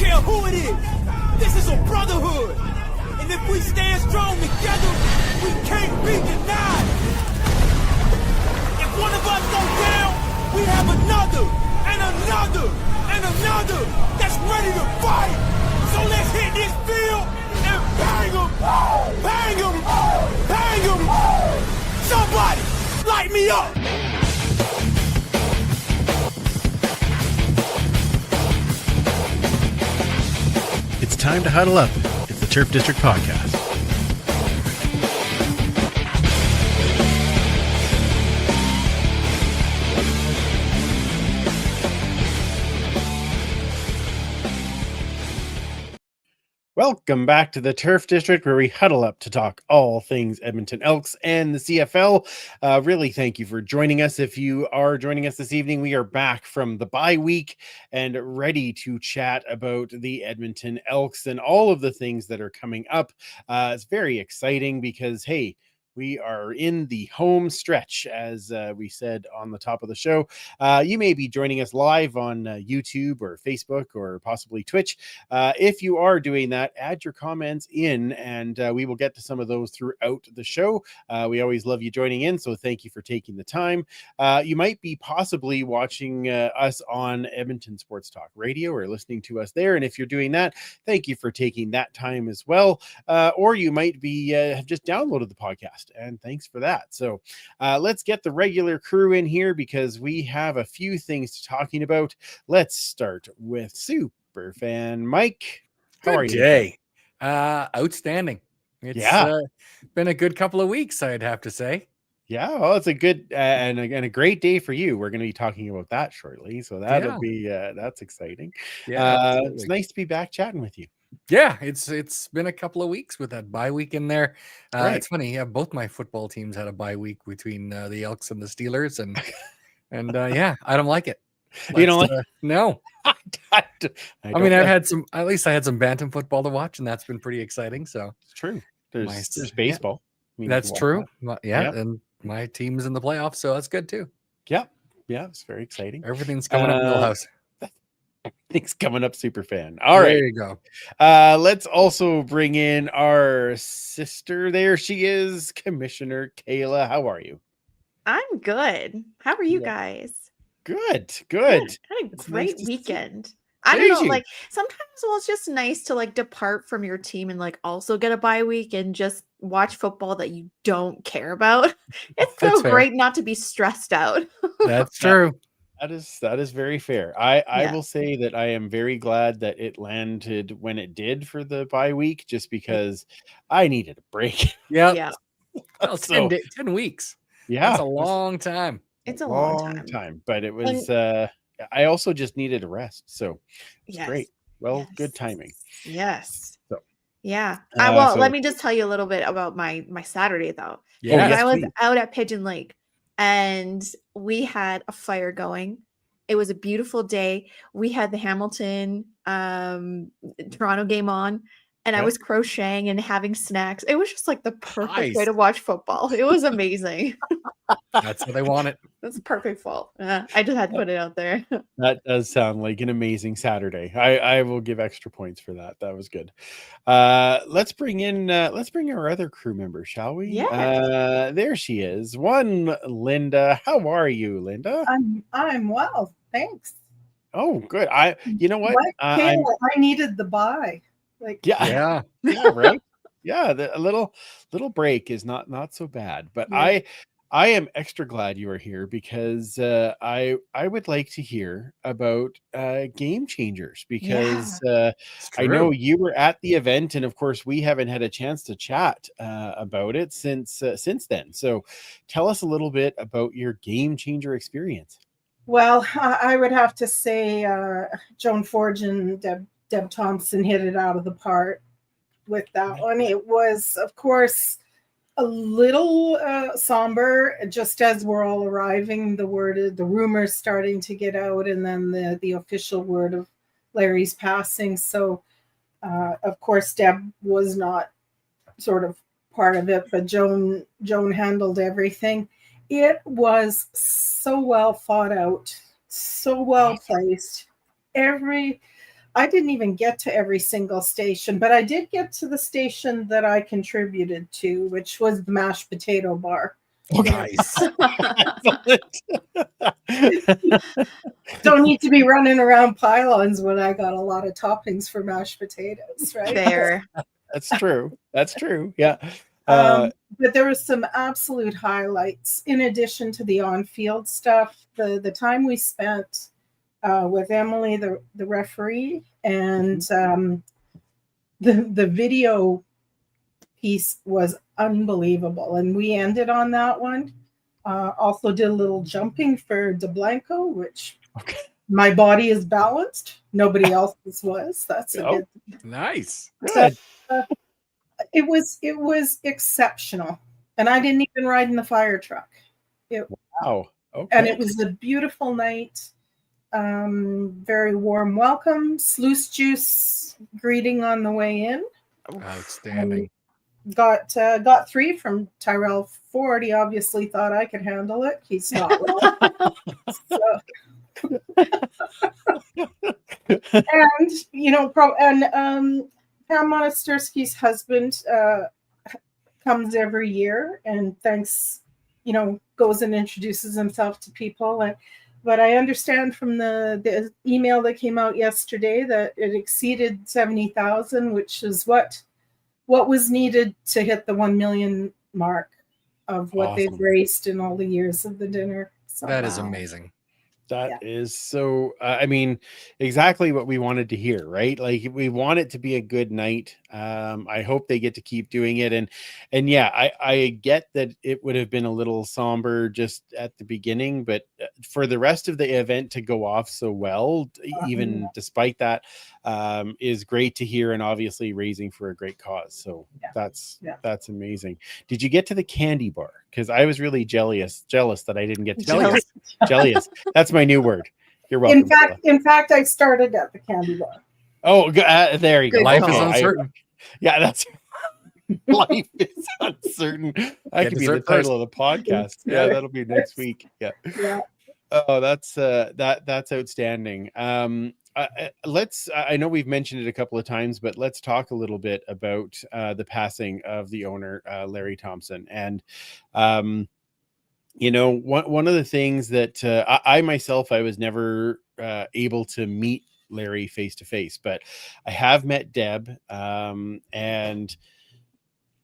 care who it is. This is a brotherhood. And if we stand strong together, we can't be denied. If one of us goes down, we have another, and another, and another that's ready to fight. So let's hit this field and bang them, bang them, bang them. Somebody, light me up. It's time to huddle up. It's the Turf District Podcast. Welcome back to the Turf District, where we huddle up to talk all things Edmonton Elks and the CFL. Really, thank you for joining us. If you are joining us this evening, we are back from the bye week and ready to chat about the Edmonton Elks and all of the things that are coming up. It's very exciting because, hey, we are in the home stretch, as we said on the top of the show. You may be joining us live on YouTube or Facebook or possibly Twitch. If you are doing that, add your comments in, and we will get to some of those throughout the show. We always love you joining in, so thank you for taking the time. You might be possibly watching us on Edmonton Sports Talk Radio or listening to us there, and if you're doing that, thank you for taking that time as well. Or you might be have just downloaded the podcast, and thanks for that. So let's get the regular crew in here because we have a few things to talking about. Let's start with Superfan Mike. How are you? Good day. Outstanding. It's been a good couple of weeks, I'd have to say. Yeah, well, it's a good and a great day for you. We're going to be talking about that shortly, so that'll be that's exciting. It's nice to be back chatting with you. Yeah, it's been a couple of weeks with that bye week in there. Right. It's funny. Yeah, both my football teams had a bye week between the Elks and the Steelers, and I don't like it. You don't like? No. I mean, I had some bantam football to watch, and that's been pretty exciting. So it's true. There's baseball. Yeah. That's true. Yeah, and my team's in the playoffs, so that's good too. Yeah, it's very exciting. Everything's coming up in Millhouse. Everything's coming up, super fan. All right, there you go. Let's also bring in our sister. There she is, Commissioner Kayla. How are you? I'm good. How are you guys? Good. Had a great weekend. I don't know, like sometimes it's just nice to like depart from your team and like also get a bye week and just watch football that you don't care about. It's so great not to be stressed out. That's true. That is very fair. I will say that I am very glad that it landed when it did for the bye week, just because I needed a break. Yeah. Well, 10 weeks. Yeah. That's a long time. It's a long time. But it was I also just needed a rest. So it's great. Well, good timing. Yes. So let me just tell you a little bit about my Saturday though. Yeah. I was out at Pigeon Lake and we had a fire going. It was a beautiful day. We had the Hamilton Toronto game on, and I was crocheting and having snacks. It was just like the perfect way to watch football. It was amazing. That's what they wanted. That's perfect fall. I just had to put it out there. That does sound like an amazing Saturday. I will give extra points for that. That was good. Let's bring our other crew member, shall we? Yeah. There she is. One Linda. How are you, Linda? I'm well, thanks. Oh, good. You know what? I needed the bye. Yeah, right. Yeah, a little break is not so bad, but I am extra glad you are here because I would like to hear about game changers because I know you were at the event, and of course we haven't had a chance to chat about it since then. So tell us a little bit about your game changer experience. Well, I would have to say Joan Forge and Deb Thompson hit it out of the park with that one. It was, of course, a little somber just as we're all arriving. The rumors starting to get out, and then the official word of Larry's passing. So, of course, Deb was not sort of part of it, but Joan handled everything. It was so well thought out, so well placed. I didn't even get to every single station, but I did get to the station that I contributed to, which was the mashed potato bar. Nice. Don't need to be running around pylons when I got a lot of toppings for mashed potatoes, right? Fair. That's true. That's true. Yeah. But there was some absolute highlights in addition to the on-field stuff. The time we spent with Emily, the referee, and the video piece was unbelievable. And we ended on that one. Also did a little jumping for DeBlanco, which my body is balanced. Nobody else's was. That's a good thing. Nice. Good. It was exceptional. And I didn't even ride in the fire truck. Wow. Okay. And it was a beautiful night. Very warm welcome. Sluice juice greeting on the way in. Outstanding. Got 3 from Tyrell Ford. He obviously thought I could handle it. He's not wrong. And Pam Monastersky's husband comes every year and thanks, goes and introduces himself to people. But I understand from the email that came out yesterday that it exceeded 70,000, which is what was needed to hit the 1 million mark of what they've raised in all the years of the dinner. So, that is amazing. That is so, exactly what we wanted to hear, right? Like we want it to be a good night. I hope they get to keep doing it. And yeah, I get that it would have been a little somber just at the beginning, but for the rest of the event to go off so well, even despite that, is great to hear, and obviously raising for a great cause. So that's amazing. Did you get to the candy bar? Because I was really jealous that I didn't get to jealous. That's my new word. You're welcome. In fact, I started at the candy bar. Oh, there you go. Life is uncertain. That's life is uncertain. That could be the title of the podcast. Yeah, that'll be next week. Yeah. Oh, that's outstanding. I know we've mentioned it a couple of times, but let's talk a little bit about the passing of the owner, Larry Thompson. And one of the things that I myself, I was never able to meet Larry face to face, but I have met Deb, and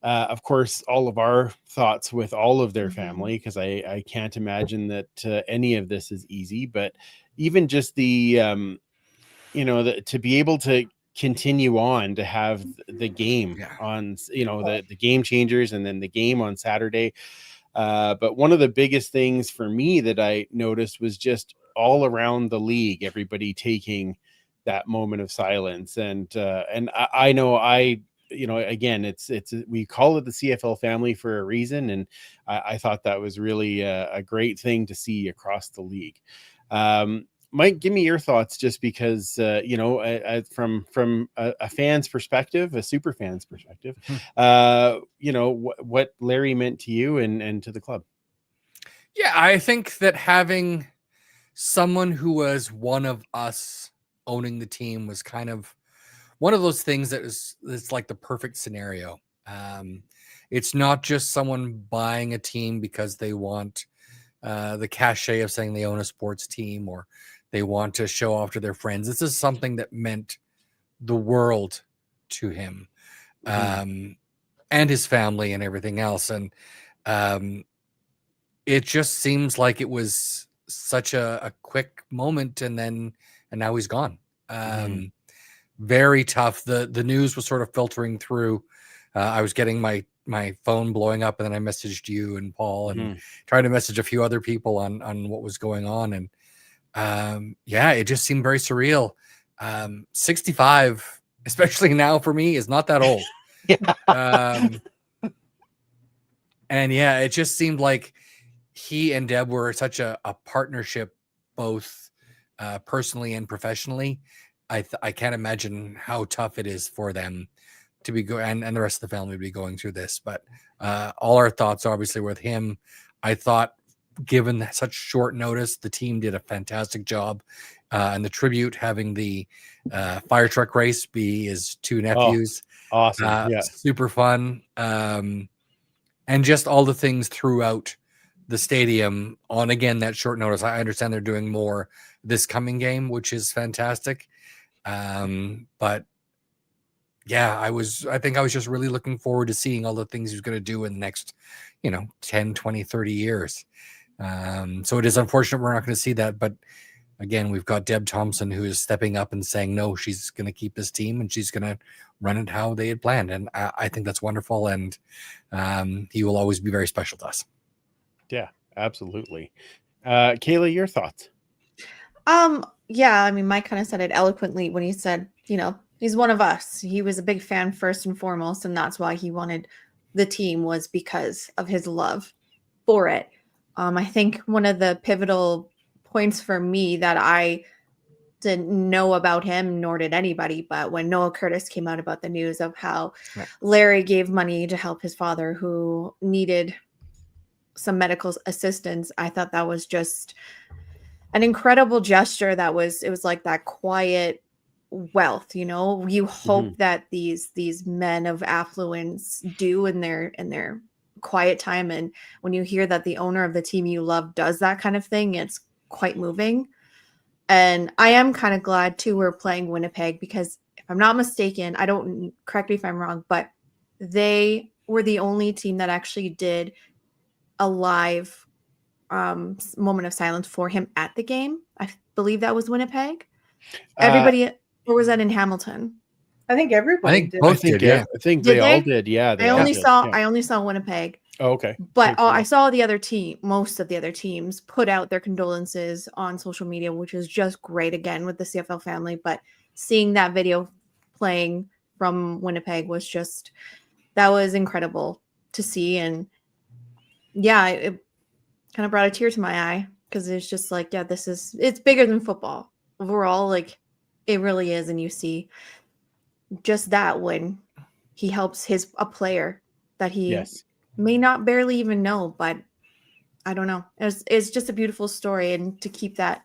of course, all of our thoughts with all of their family, because I can't imagine that any of this is easy. But even just the to be able to continue on to have the game on, the game changers, and then the game on Saturday. But one of the biggest things for me that I noticed was just all around the league, everybody taking that moment of silence. And I know again, it's we call it the CFL family for a reason. And I thought that was really a great thing to see across the league. Mike, give me your thoughts, just because, from a fan's perspective, a super fan's perspective, what Larry meant to you and to the club. Yeah, I think that having someone who was one of us owning the team was kind of one of those things it's like the perfect scenario. It's not just someone buying a team because they want the cachet of saying they own a sports team, or they want to show off to their friends. This is something that meant the world to him, and his family and everything else. And it just seems like it was such a quick moment, and now he's gone. Very tough. The news was sort of filtering through. I was getting my phone blowing up, and then I messaged you and Paul and tried to message a few other people on what was going on. And it just seemed very surreal. 65, especially now for me, is not that old. And it just seemed like he and Deb were such a partnership, both personally and professionally. I can't imagine how tough it is for them to be and the rest of the family to be going through this. But all our thoughts obviously were with him. I thought given such short notice. The team did a fantastic job, and the tribute having the fire truck race be his two nephews. Awesome. Yeah. Super fun. And just all the things throughout the stadium on, again, that short notice. I understand they're doing more this coming game, which is fantastic. But yeah, I think I was just really looking forward to seeing all the things he's going to do in the next, 10, 20, 30 years. So it is unfortunate we're not going to see that. But again, we've got Deb Thompson, who is stepping up and saying, no, she's going to keep this team and she's going to run it how they had planned. And I think that's wonderful. And he will always be very special to us. Yeah, absolutely. Kayla, your thoughts? Yeah, I mean, Mike kind of said it eloquently when he said, he's one of us. He was a big fan first and foremost, and that's why he wanted the team, was because of his love for it. I think one of the pivotal points for me that I didn't know about him, nor did anybody, but when Noah Curtis came out about the news of how Larry gave money to help his father who needed some medical assistance, I thought that was just an incredible gesture. It was like that quiet wealth, you hope that these men of affluence do in their quiet time. And when you hear that the owner of the team you love does that kind of thing, it's quite moving. And I am kind of glad too we're playing Winnipeg, because if I'm not mistaken, correct me if I'm wrong, but they were the only team that actually did a live moment of silence for him at the game. I believe that was Winnipeg. Everybody, or was that in Hamilton? I think everybody did. Both did. Yeah, I think they all did. Yeah, I only saw Winnipeg. Oh, okay. But I saw most of the other teams put out their condolences on social media, which is just great, again, with the CFL family. But seeing that video playing from Winnipeg that was incredible to see. And yeah, it kind of brought a tear to my eye, because it's just like, yeah, it's bigger than football overall. Like, it really is. And you see just that when he helps a player that he may not barely even know, but I don't know. It's just a beautiful story, and to keep that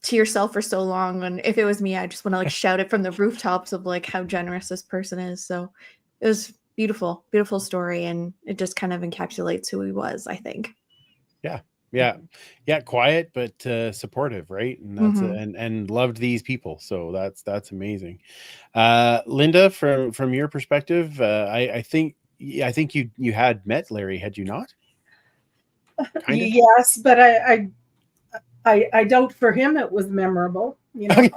to yourself for so long. And if it was me, I just want to shout it from the rooftops of how generous this person is. So it was beautiful, beautiful story, and it just kind of encapsulates who he was, I think. Yeah. Quiet, but supportive, right? And that's and loved these people. So that's amazing. Linda, from your perspective, I think you had met Larry, had you not? Kind of? Yes, but I doubt for him it was memorable. I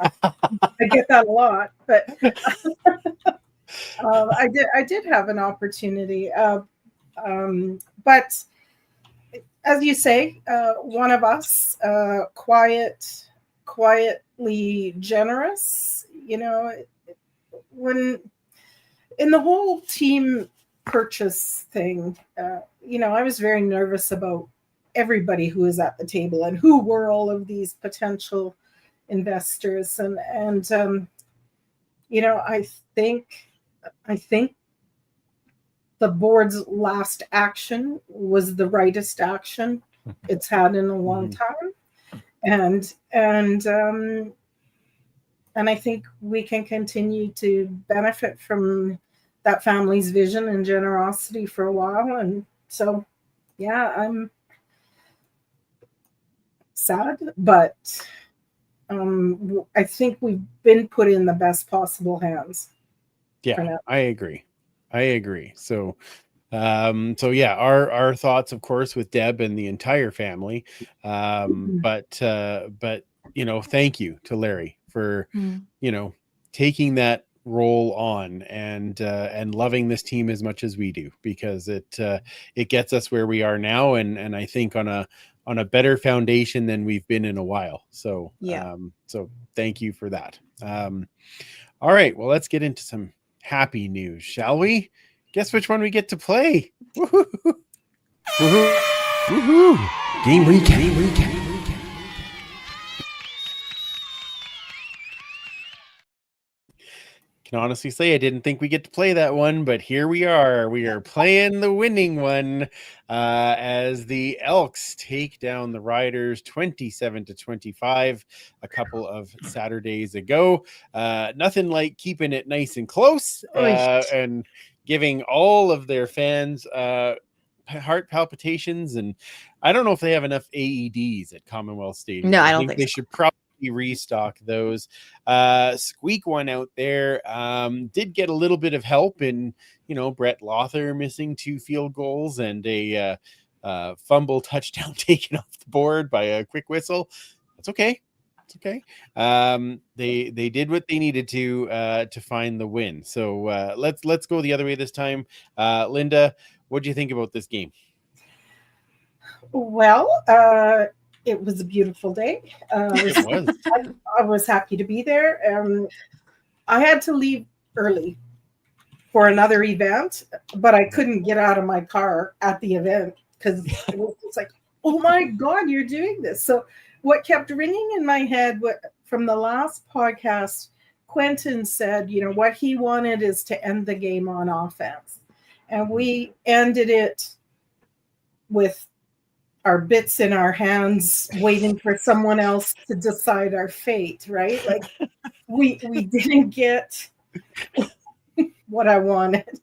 get that a lot, but I did have an opportunity. But as you say, one of us, quietly generous. When in the whole team purchase thing, I was very nervous about everybody who was at the table and who were all of these potential investors, and I think the board's last action was the rightest action it's had in a long time, and I think we can continue to benefit from that family's vision and generosity for a while. And so, yeah, I'm sad, but I think we've been put in the best possible hands. Yeah, I agree. So yeah, our thoughts, of course, with Deb and the entire family. But thank you to Larry for taking that role on and loving this team as much as we do, because it gets us where we are now, and I think on a better foundation than we've been in a while. So so thank you for that. All right, well, let's get into some happy news, shall we? Guess which one we get to play? Woohoo! Woohoo! Woohoo! Game recap. can honestly say I didn't think we get to play that one, but here we are. We are playing the winning one as the Elks take down the Riders 27-25 a couple of Saturdays ago. Nothing like keeping it nice and close and giving all of their fans heart palpitations. And I don't know if they have enough AEDs at Commonwealth Stadium. No, I don't think they so. should probably restock those. Squeak one out there. Did get a little bit of help in, Brett Lothar missing 2 field goals and a fumble touchdown taken off the board by a quick whistle. That's okay. It's okay. They did what they needed to find the win. So let's go the other way this time. Linda, what do you think about this game? Well, it was a beautiful day. It was. I was happy to be there. I had to leave early for another event, but I couldn't get out of my car at the event because it was just like, oh my God, you're doing this. So what kept ringing in my head from the last podcast, Quentin said, what he wanted is to end the game on offense. And we ended it with our bits in our hands, waiting for someone else to decide our fate, right? Like we didn't get what I wanted,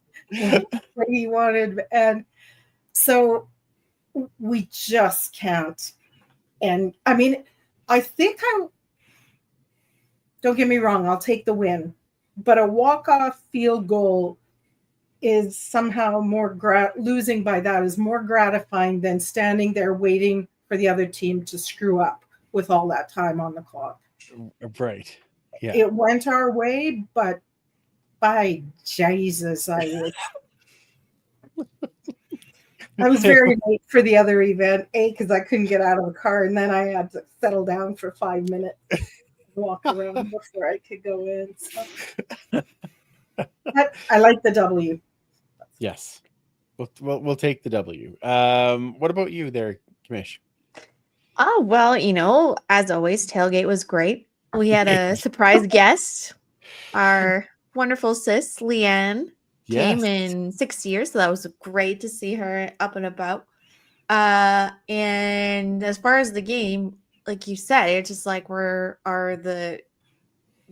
what he wanted. And so we just can't. And I mean, I think don't get me wrong, I'll take the win, but a walk-off field goal is somehow losing by that is more gratifying than standing there waiting for the other team to screw up with all that time on the clock. Right. Yeah. It went our way, but by Jesus, I was very late for the other event, because I couldn't get out of the car, and then I had to settle down for 5 minutes, walk around before I could go in. So. But I like the W. Yes, we'll take the W. What about you there, Kamish? Oh, well, as always, tailgate was great. We had a surprise guest. Our wonderful sis, Leanne, came in 6 years, so that was great to see her up and about. And as far as the game, like you said, it's just like are the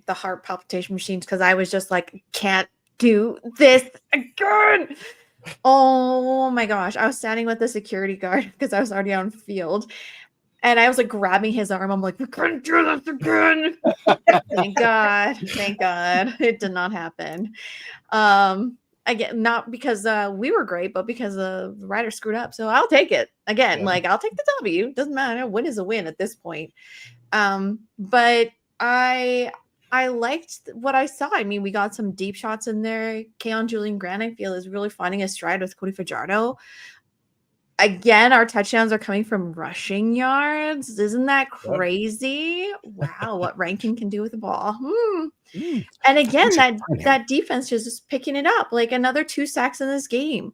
heart palpitation machines, because I was just like, can't do this again. Oh my gosh. I was standing with the security guard because I was already on field, and I was like grabbing his arm. I'm like, we couldn't do this again. Thank God it did not happen. Again, not because we were great, but because the rider screwed up. So I'll take it again. Yeah. Like, I'll take the W. Doesn't matter. Win is a win at this point. But I liked what I saw. I mean, we got some deep shots in there. Keon Julian Grant, I feel, is really finding his stride with Cody Fajardo. Again, our touchdowns are coming from rushing yards. Isn't that crazy? Wow, what ranking can do with the ball. And again, that defense is just picking it up. Like, another 2 sacks in this game.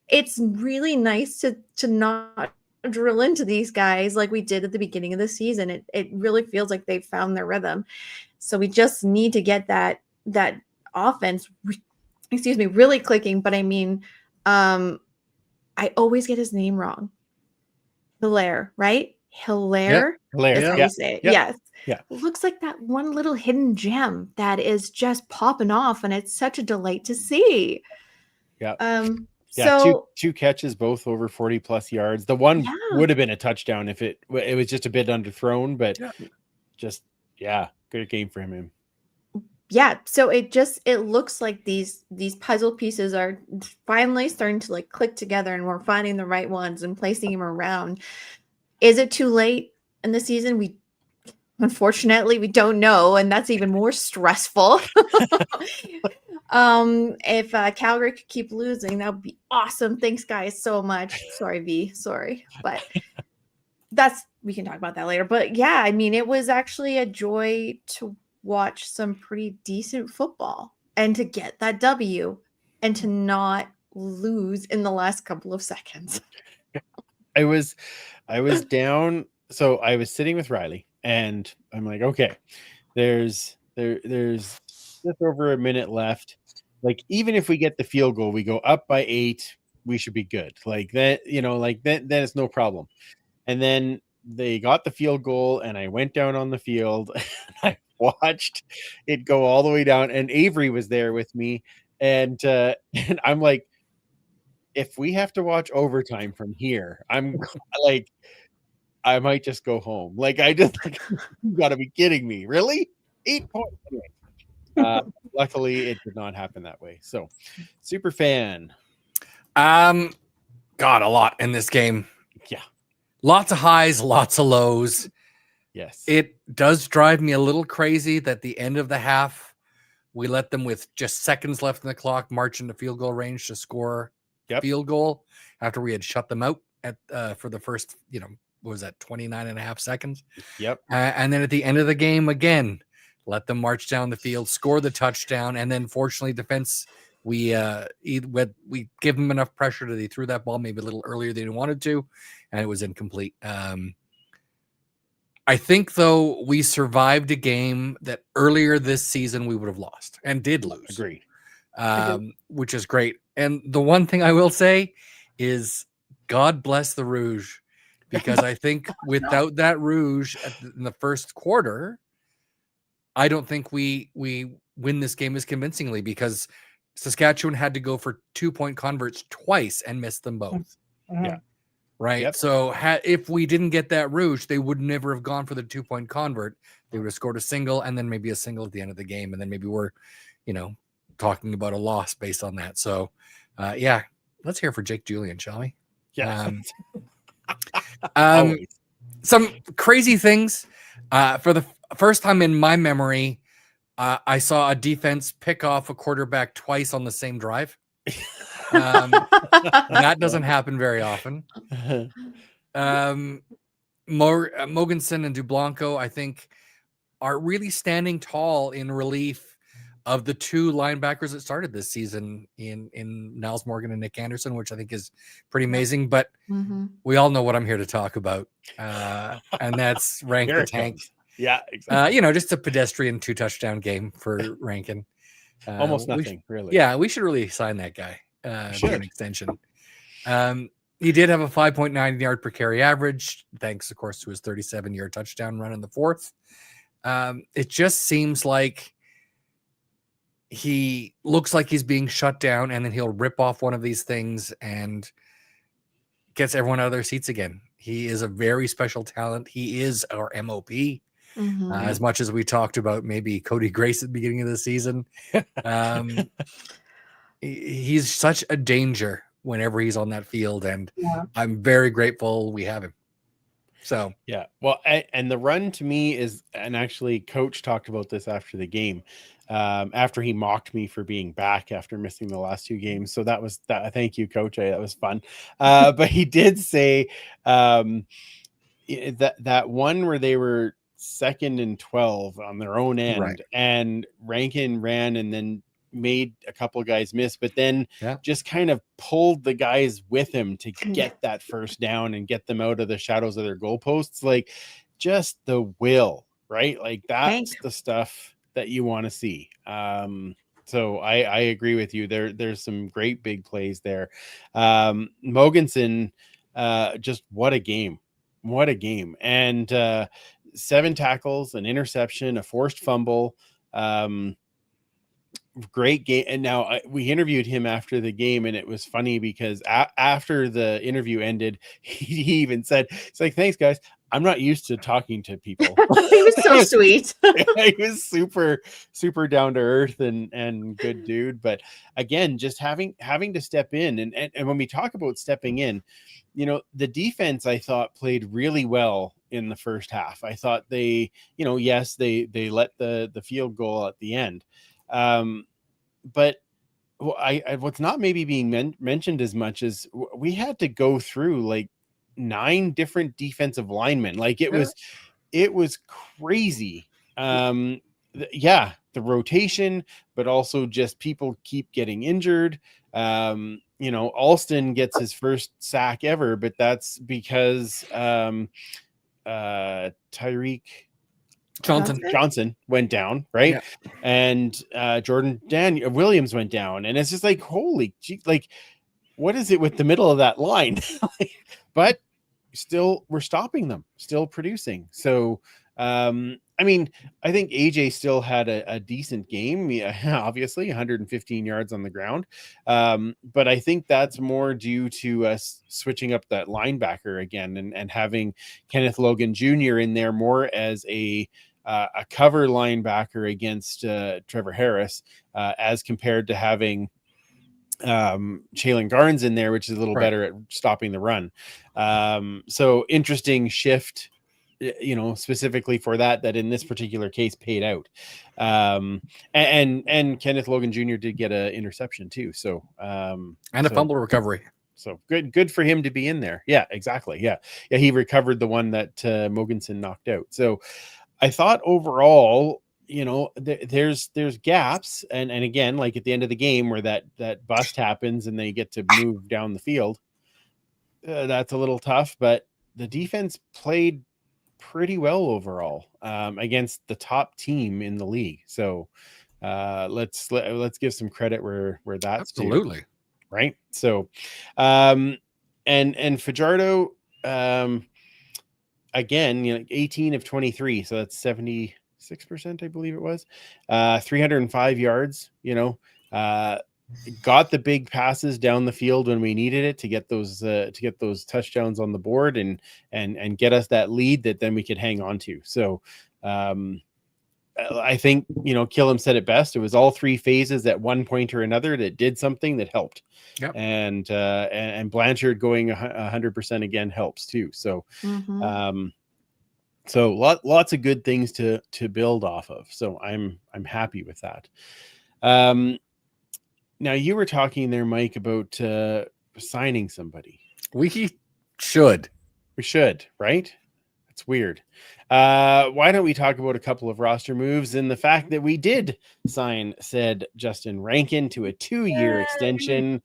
It's really nice to not drill into these guys like we did at the beginning of the season. It really feels like they've found their rhythm. So we just need to get that offense, really clicking. But I mean, I always get his name wrong. Hilaire, right? Hilaire? Hilaire. That's how you say it. Yep. Yes. Yeah. It looks like that one little hidden gem that is just popping off, and it's such a delight to see. Yeah. Yeah, so 2 catches, both over 40+ yards. The one would have been a touchdown if it was just a bit underthrown, but good game for him. Yeah, so it looks like these puzzle pieces are finally starting to like click together, and we're finding the right ones and placing them around. Is it too late in the season? Unfortunately, we don't know, and that's even more stressful. If Calgary could keep losing, that would be awesome. Thanks, guys, so much. Sorry, V. Sorry, but we can talk about that later. But yeah, I mean, it was actually a joy to watch some pretty decent football and to get that W and to not lose in the last couple of seconds. I was down, so I was sitting with Riley, and I'm like, okay, there's just over a minute left. Like, even if we get the field goal, we go up by 8, we should be good. Like that, then it's no problem. And then they got the field goal, and I went down on the field and I watched it go all the way down. And Avery was there with me, and and I'm like, if we have to watch overtime from here, I'm like, I might just go home. Like, I just like, you got to be kidding me, really? 8 points. Anyway, luckily, it did not happen that way. So, super fan. God, a lot in this game. Yeah. Lots of highs, lots of lows. Yes. It does drive me a little crazy that the end of the half, we let them with just seconds left in the clock march into field goal range to score field goal after we had shut them out at for the first, what was that, 29 and a half seconds? Yep. And then at the end of the game, again, let them march down the field, score the touchdown, and then fortunately defense, we give them enough pressure that they threw that ball maybe a little earlier than they wanted to, and it was incomplete. I think, though, we survived a game that earlier this season we would have lost and did lose. Agreed. Which is great. And the one thing I will say is God bless the Rouge, because I think without that Rouge in the first quarter, I don't think we win this game as convincingly, because Saskatchewan had to go for 2-point converts twice and missed them both. Yeah. Right. Yep. So if we didn't get that Rouge, they would never have gone for the 2-point convert. They would have scored a single and then maybe a single at the end of the game. And then maybe we're, talking about a loss based on that. So, let's hear for Jake Julian, shall we? Yeah. Some crazy things. For the first time in my memory, I saw a defense pick off a quarterback twice on the same drive. That doesn't happen very often. Mogensen and Dublanco, I think, are really standing tall in relief of the two linebackers that started this season in Niles Morgan and Nick Anderson, which I think is pretty amazing. But we all know what I'm here to talk about, and that's Rank the Tank. Yeah, exactly. Just a pedestrian 2-touchdown game for Rankin. Almost nothing, really. Yeah, we should really sign that guy for an extension. He did have a 5.9 yard per carry average, thanks, of course, to his 37-yard touchdown run in the fourth. It just seems like he looks like he's being shut down, and then he'll rip off one of these things and gets everyone out of their seats again. He is a very special talent. He is our MOP. As much as we talked about maybe Cody Grace at the beginning of the season, he's such a danger whenever he's on that field, and I'm very grateful we have him. So yeah, well, and the run to me is, and actually Coach talked about this after the game, after he mocked me for being back after missing the last 2 games. So that was that. Thank you, Coach. That was fun. But he did say that one where they were 2nd and 12 on their own end, and Rankin ran and then made a couple guys miss, but then just kind of pulled the guys with him to get that first down and get them out of the shadows of their goalposts. Like, just the will, right? Like, that's the stuff that you want to see. So I agree with you. There's some great big plays there. Mogensen, just what a game. And 7 tackles, an interception, a forced fumble. Great game. And now we interviewed him after the game, and it was funny because after the interview ended, he even said, it's like, thanks guys, I'm not used to talking to people. He was so sweet. He was super down to earth and good dude. But again, just having to step in, and when we talk about stepping in, the defense, I thought, played really well in the first half. I thought they, yes, they let the field goal at the end. But what's not maybe being mentioned as much is we had to go through like 9 different defensive linemen. Like, it was crazy. The rotation, but also just people keep getting injured. Alston gets his first sack ever, but that's because Tyreek Johnson went down, right? Yeah. And Jordan Williams went down, and it's just like, holy gee, like, what is it with the middle of that line? But still, we're stopping them, still producing. So I mean, I think AJ still had a decent game. Yeah, obviously 115 yards on the ground. But I think that's more due to us switching up that linebacker again and having Kenneth Logan Jr. in there more as a cover linebacker against Trevor Harris, as compared to having Jalen Garnes in there, which is a little better at stopping the run. So interesting shift, specifically for that in this particular case paid out. And Kenneth Logan Jr. did get an interception too. So and a fumble recovery. So good for him to be in there. Yeah, exactly. Yeah. He recovered the one that Mogensen knocked out. So I thought overall, there's gaps, and again, like at the end of the game where that bust happens and they get to move down the field, that's a little tough. But the defense played pretty well overall against the top team in the league. So let's give some credit where that's absolutely due, right. So and Fajardo, again, 18 of 23, so that's 76%, I believe it was. 305 yards, got the big passes down the field when we needed it to get those touchdowns on the board and get us that lead that then we could hang on to. So I think, Killam said it best. It was all three phases at one point or another that did something that helped. Yep. And Blanchard going 100% again helps too. So, so lots of good things to build off of. So I'm happy with that. Now you were talking there, Mike, about signing somebody. We should, right? It's weird. Why don't we talk about a couple of roster moves and the fact that we did sign said Justin Rankin to a 2-year extension,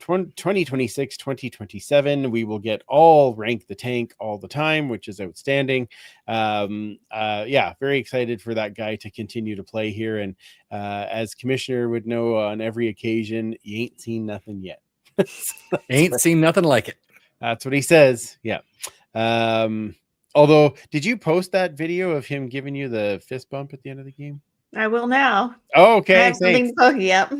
2026, 2027. We will get all Rank the Tank all the time, which is outstanding. Very excited for that guy to continue to play here. And as Commissioner would know on every occasion, you ain't seen nothing yet. Ain't seen nothing like it. That's what he says. Yeah. Although, did you post that video of him giving you the fist bump at the end of the game? I will now. Oh, okay. I have something to poke. Yep.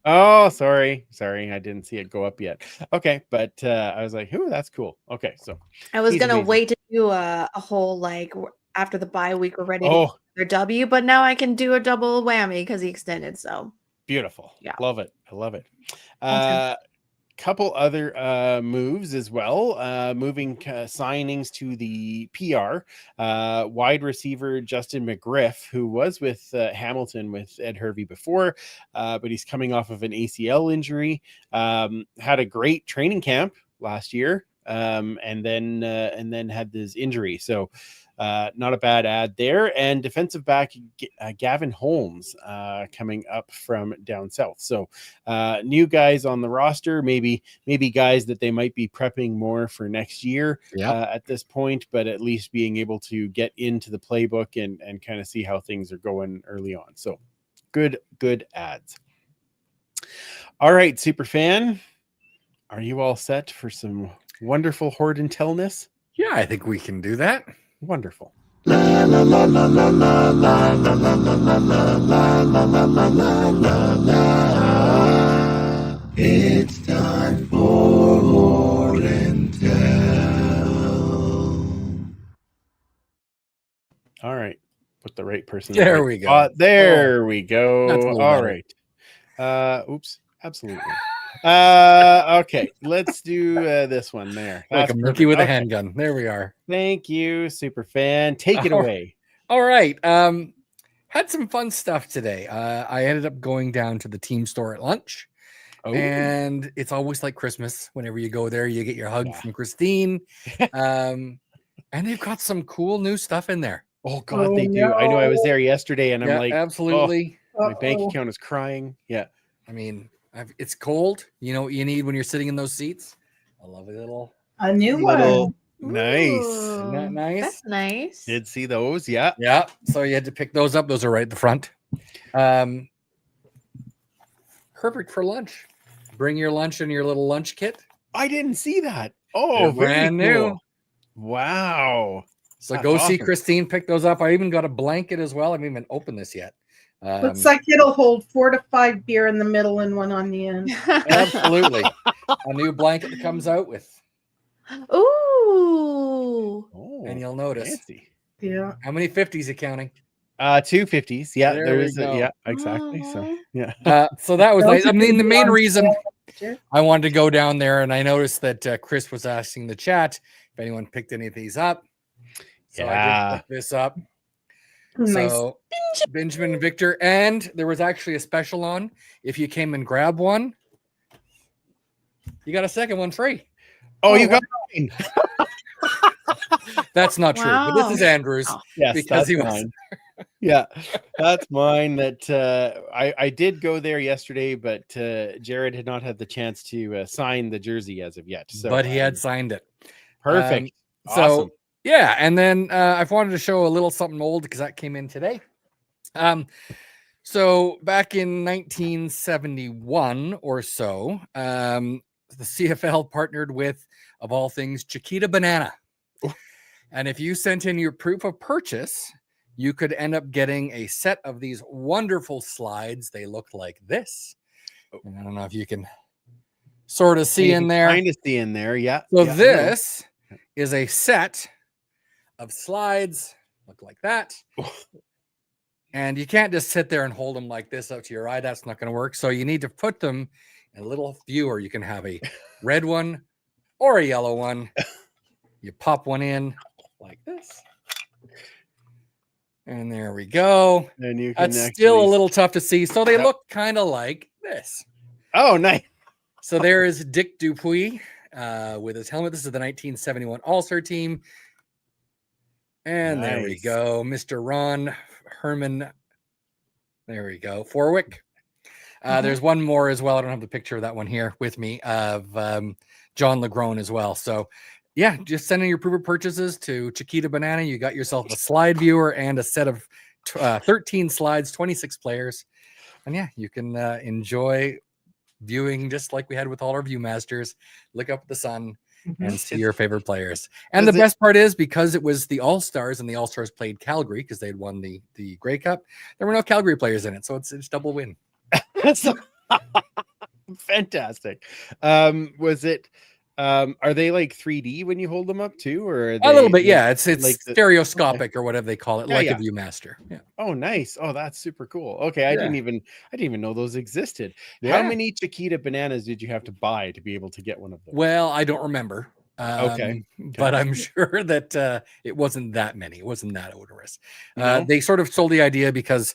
Oh, sorry. I didn't see it go up yet. Okay, but I was like, "Ooh, that's cool." Okay, so I was gonna wait to do a whole after the bye week we're ready to get their W, but now I can do a double whammy because he extended. So beautiful. Yeah, love it. I love it. Couple other moves as well, moving signings to the PR. Wide receiver Justin McGriff, who was with Hamilton with Ed Hervey before, but he's coming off of an ACL injury. Had a great training camp last year, and then had this injury. So not a bad ad there. And defensive back Gavin Holmes coming up from down south. So new guys on the roster, maybe guys that they might be prepping more for next year at this point, but at least being able to get into the playbook and kind of see how things are going early on. So good ads. All right, super fan, are you all set for some wonderful Horde Intelness? Yeah, I think we can do that. Wonderful. It's time for Horde Intel. All right. Put the right person. There we go. There we go. All right. Oops. Absolutely. Okay, let's do this one there. Like a monkey with a handgun. There we are. Thank you, super fan. Take it away. All right. Had some fun stuff today. I ended up going down to the team store at lunch. And it's always like Christmas. Whenever you go there, you get your hug from Christine. And they've got some cool new stuff in there. Oh God, they do. No. I know I was there yesterday and I'm like, absolutely. My bank account is crying. Yeah. I mean, it's cold. You know what you need when you're sitting in those seats? A lovely little new one. Nice. Isn't that Ooh, nice? That's nice. Did see those? Yeah. Yeah. So you had to pick those up. Those are right at the front. Perfect for lunch. Bring your lunch in your little lunch kit. I didn't see that. Oh, very brand new. cool. Wow. So That's go see awesome. Christine pick those up. I even got a blanket as well. I haven't even opened this yet. Looks like it'll hold 4 to 5 beer in the middle and one on the end. Absolutely. A new blanket that comes out with, Ooh. Oh, and you'll notice. Oh, Yeah. How many 50s you counting? 250s. Yeah, There there we is. go. Yeah, exactly. So, Aw. yeah. So that was Those nice. I are mean, the gonna be main on reason sale next year. I wanted to go down there, and I noticed that Chris was asking the chat if anyone picked any of these up. So I Yeah. did pick this up. Nice. So Benjamin and Victor, and there was actually a special on. If you came and grabbed one, you got a second one free. Oh, you got mine. That's not true, but this is Wow. Andrew's Yes, because that's he was. mine. Yeah, that's mine. That I did go there yesterday, but Jared had not had the chance to sign the jersey as of yet. So, But he had signed it. perfect. So Awesome. yeah, and then I've wanted to show a little something old because that came in today. So back in 1971 or so, the CFL partnered with, of all things, Chiquita Banana. And if you sent in your proof of purchase, you could end up getting a set of these wonderful slides. They look like this. And I don't know if you can sort of see in there. Kind of see in there. Yeah. So yeah, I know. this is a set of slides, look like that. And you can't just sit there and hold them like this up to your eye. That's not going to work. So you need to put them in a little viewer. You can have a red one or a yellow one. You pop one in like this. And there we go. And you can That's still a actually- little tough to see. So they Yep. look kind of like this. Oh, nice. So there is Dick Dupuis with his helmet. This is the 1971 All-Star team. And there we Nice. go. Mr. Ron Herman. There we go. Forwick. There's one more as well. I don't have the picture of that one here with me of John Legrone as well. So yeah, just sending your proof of purchases to Chiquita Banana. You got yourself a slide viewer and a set of 13 slides, 26 players. And yeah, you can enjoy viewing just like we had with all our Viewmasters. Look up at the sun and see your favorite players. And the Does it- best part is, because it was the All-Stars and the All-Stars played Calgary because they'd won the Grey Cup, there were no Calgary players in it. So it's double win. That's fantastic. Was it? Are they like 3D when you hold them up too, or are A little they bit, yeah. It's like the- stereoscopic or whatever they call it, Yeah, like yeah. a Viewmaster. Yeah. Oh, nice. Oh, that's super cool. Okay, I Yeah. didn't even know those existed. Yeah. How many Chiquita bananas did you have to buy to be able to get one of them? Well, I don't remember. Okay. But I'm sure that it wasn't that many. It wasn't that odorous. No? They sort of sold the idea because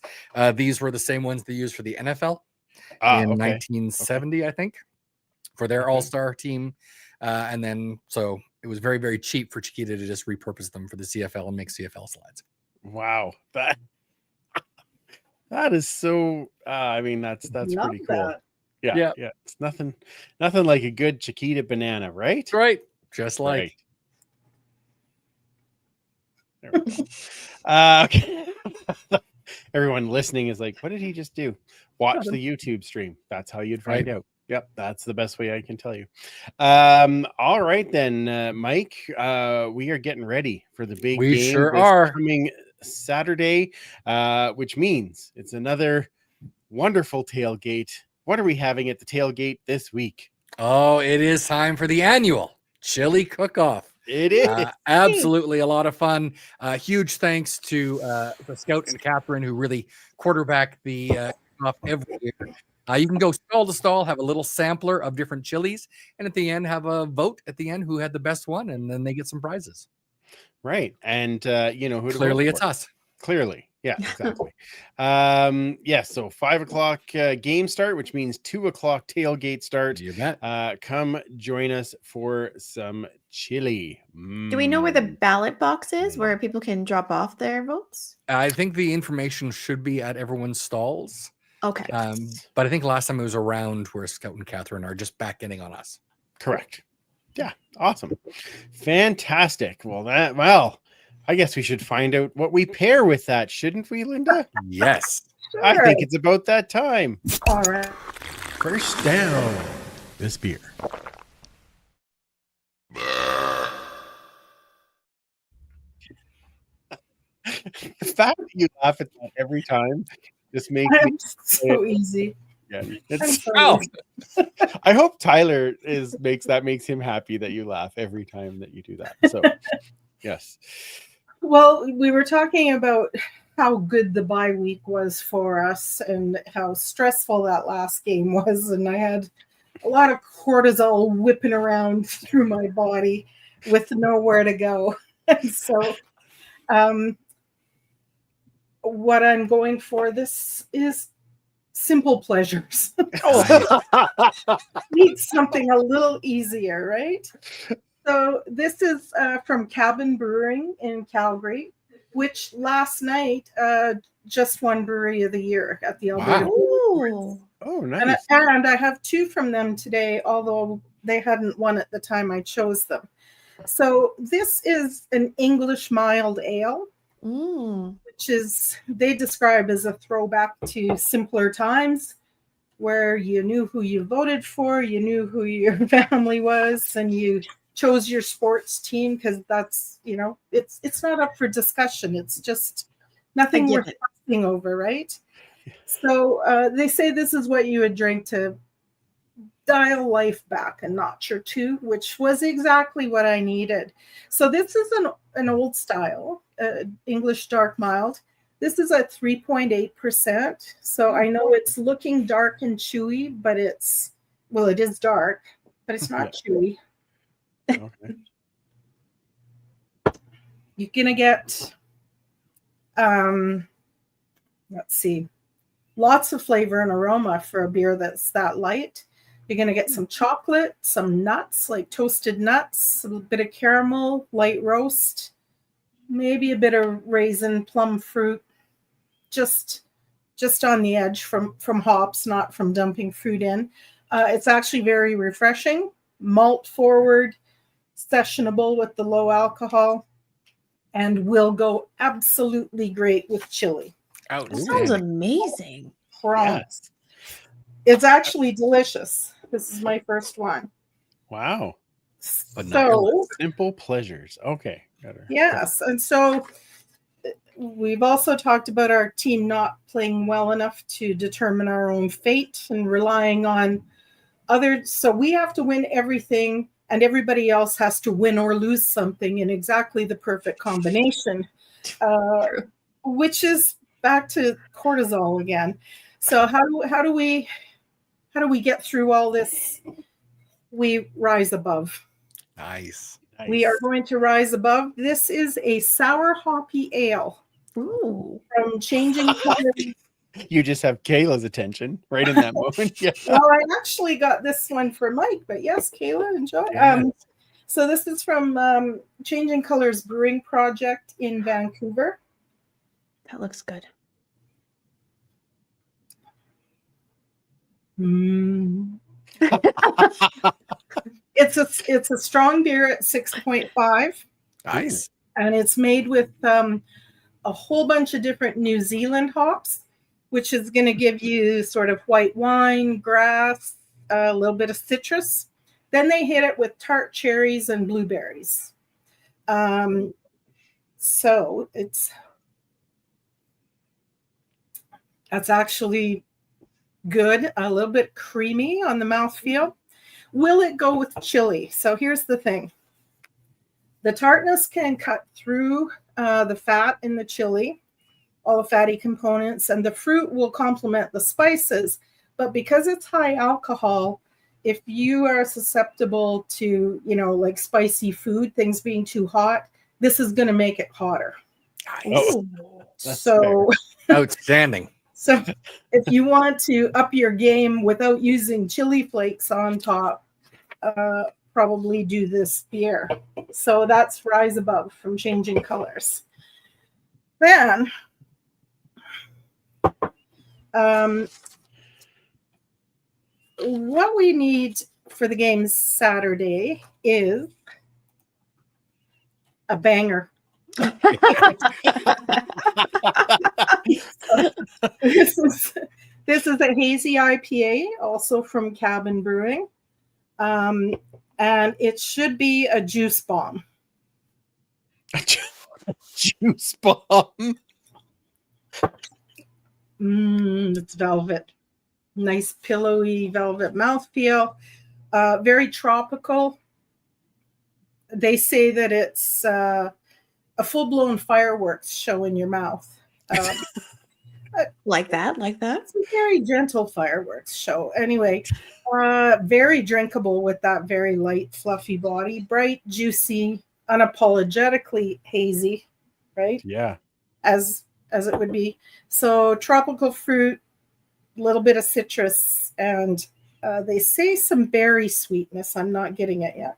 these were the same ones they used for the NFL in Okay. 1970, I think, for their Okay. All-Star team. And then so it was very, very cheap for Chiquita to just repurpose them for the CFL and make CFL slides. Wow. That is so I mean that's Love pretty cool. that. Yeah, Yeah. yeah. It's nothing like a good Chiquita banana, right? That's right. Just like Right. There we go. Okay. Everyone listening is like, what did he just do? Watch the YouTube stream. That's how you'd find Right. out. Yep, that's the best way I can tell you. All right then, Mike. We are getting ready for the big We game sure this are. coming Saturday, which means it's another wonderful tailgate. What are we having at the tailgate this week? Oh, it is time for the annual chili cook-off. It is. Absolutely a lot of fun. Huge thanks to the Scout and Catherine, who really quarterback the off every year. You can go stall to stall, have a little sampler of different chilies, and at the end have a vote at the end who had the best one, and then they get some prizes. Right. And who to vote Clearly, it's for. us. Clearly. Yeah, exactly. So 5:00 game start, which means 2:00 tailgate start. You bet. Come join us for some chili. Do we know where the ballot box is, where people can drop off their votes? I think the information should be at everyone's stalls. Okay. But I think last time it was around where Scout and Catherine are just back getting on us. Correct. Yeah, awesome. Fantastic. Well, I guess we should find out what we pair with that, shouldn't we, Linda? Yes. I Sure. think it's about that time. All right. First down, this beer. The fact that you laugh at that every time just makes me. I'm so easy. Yeah, I'm it's, so Oh, easy. I hope Tyler makes him happy that you laugh every time that you do that. So, yes. Well, we were talking about how good the bye week was for us and how stressful that last game was. And I had a lot of cortisol whipping around through my body with nowhere to go. And so, what I'm going for this is simple pleasures. Need something a little easier, right? So this is from Cabin Brewing in Calgary, which last night just won Brewery of the Year at the Alberta. Wow. Brewery Ooh. Oh, And nice. and I have two from them today, although they hadn't won at the time I chose them. So this is an English mild ale, which is they describe as a throwback to simpler times where you knew who you voted for, you knew who your family was, and you chose your sports team because that's, it's not up for discussion. It's just nothing I get worth it. fussing over, right? So they say this is what you would drink to dial life back a notch or two, which was exactly what I needed. So this is an old style, English dark mild. This is at 3.8%. So I know it's looking dark and chewy, but it is dark, but it's not chewy. Okay. You're going to get, let's see, lots of flavor and aroma for a beer that's that light. You're going to get some chocolate, some nuts, like toasted nuts, a bit of caramel, light roast, maybe a bit of raisin, plum fruit, just on the edge from hops, not from dumping fruit in. It's actually very refreshing, malt forward, sessionable with the low alcohol, and will go absolutely great with chili. That sounds Outstanding. amazing. Promise. It's actually delicious. This is my first one. Wow. But not your So, Simple pleasures. Okay. Got her. yes. And so we've also talked about our team not playing well enough to determine our own fate and relying on others. So we have to win everything, and everybody else has to win or lose something in exactly the perfect combination, which is back to cortisol again. So how do we get through all this? We rise above. Nice. We are going to rise above. This is a sour hoppy ale Ooh. from Changing Colors. You just have Kayla's attention right in that moment. Yeah. Well, I actually got this one for Mike, but yes, Kayla, enjoy. Yes. So this is from Changing Colors Brewing Project in Vancouver. That looks good. It's a strong beer at 6.5, Nice. and it's made with a whole bunch of different New Zealand hops, which is going to give you sort of white wine, grass, a little bit of citrus. Then they hit it with tart cherries and blueberries. So that's actually good, a little bit creamy on the mouthfeel. Will it go with chili? So here's the thing. The tartness can cut through the fat in the chili, all the fatty components, and the fruit will complement the spices. But because it's high alcohol, if you are susceptible to, like spicy food, things being too hot, this is going to make it hotter. Nice. Ooh. That's So, Outstanding. so if you want to up your game without using chili flakes on top, probably do this beer. So that's Rise Above from Changing Colors. Then, what we need for the game Saturday is a banger. This is a hazy IPA, also from Cabin Brewing. And it should be a juice bomb. Juice bomb. It's velvet. Nice pillowy velvet mouthfeel. Very tropical. They say that it's a full-blown fireworks show in your mouth. Like that. It's a very gentle fireworks show. Anyway, very drinkable with that very light, fluffy body. Bright, juicy, unapologetically hazy, right? Yeah. As it would be. So tropical fruit, a little bit of citrus, and they say some berry sweetness. I'm not getting it yet.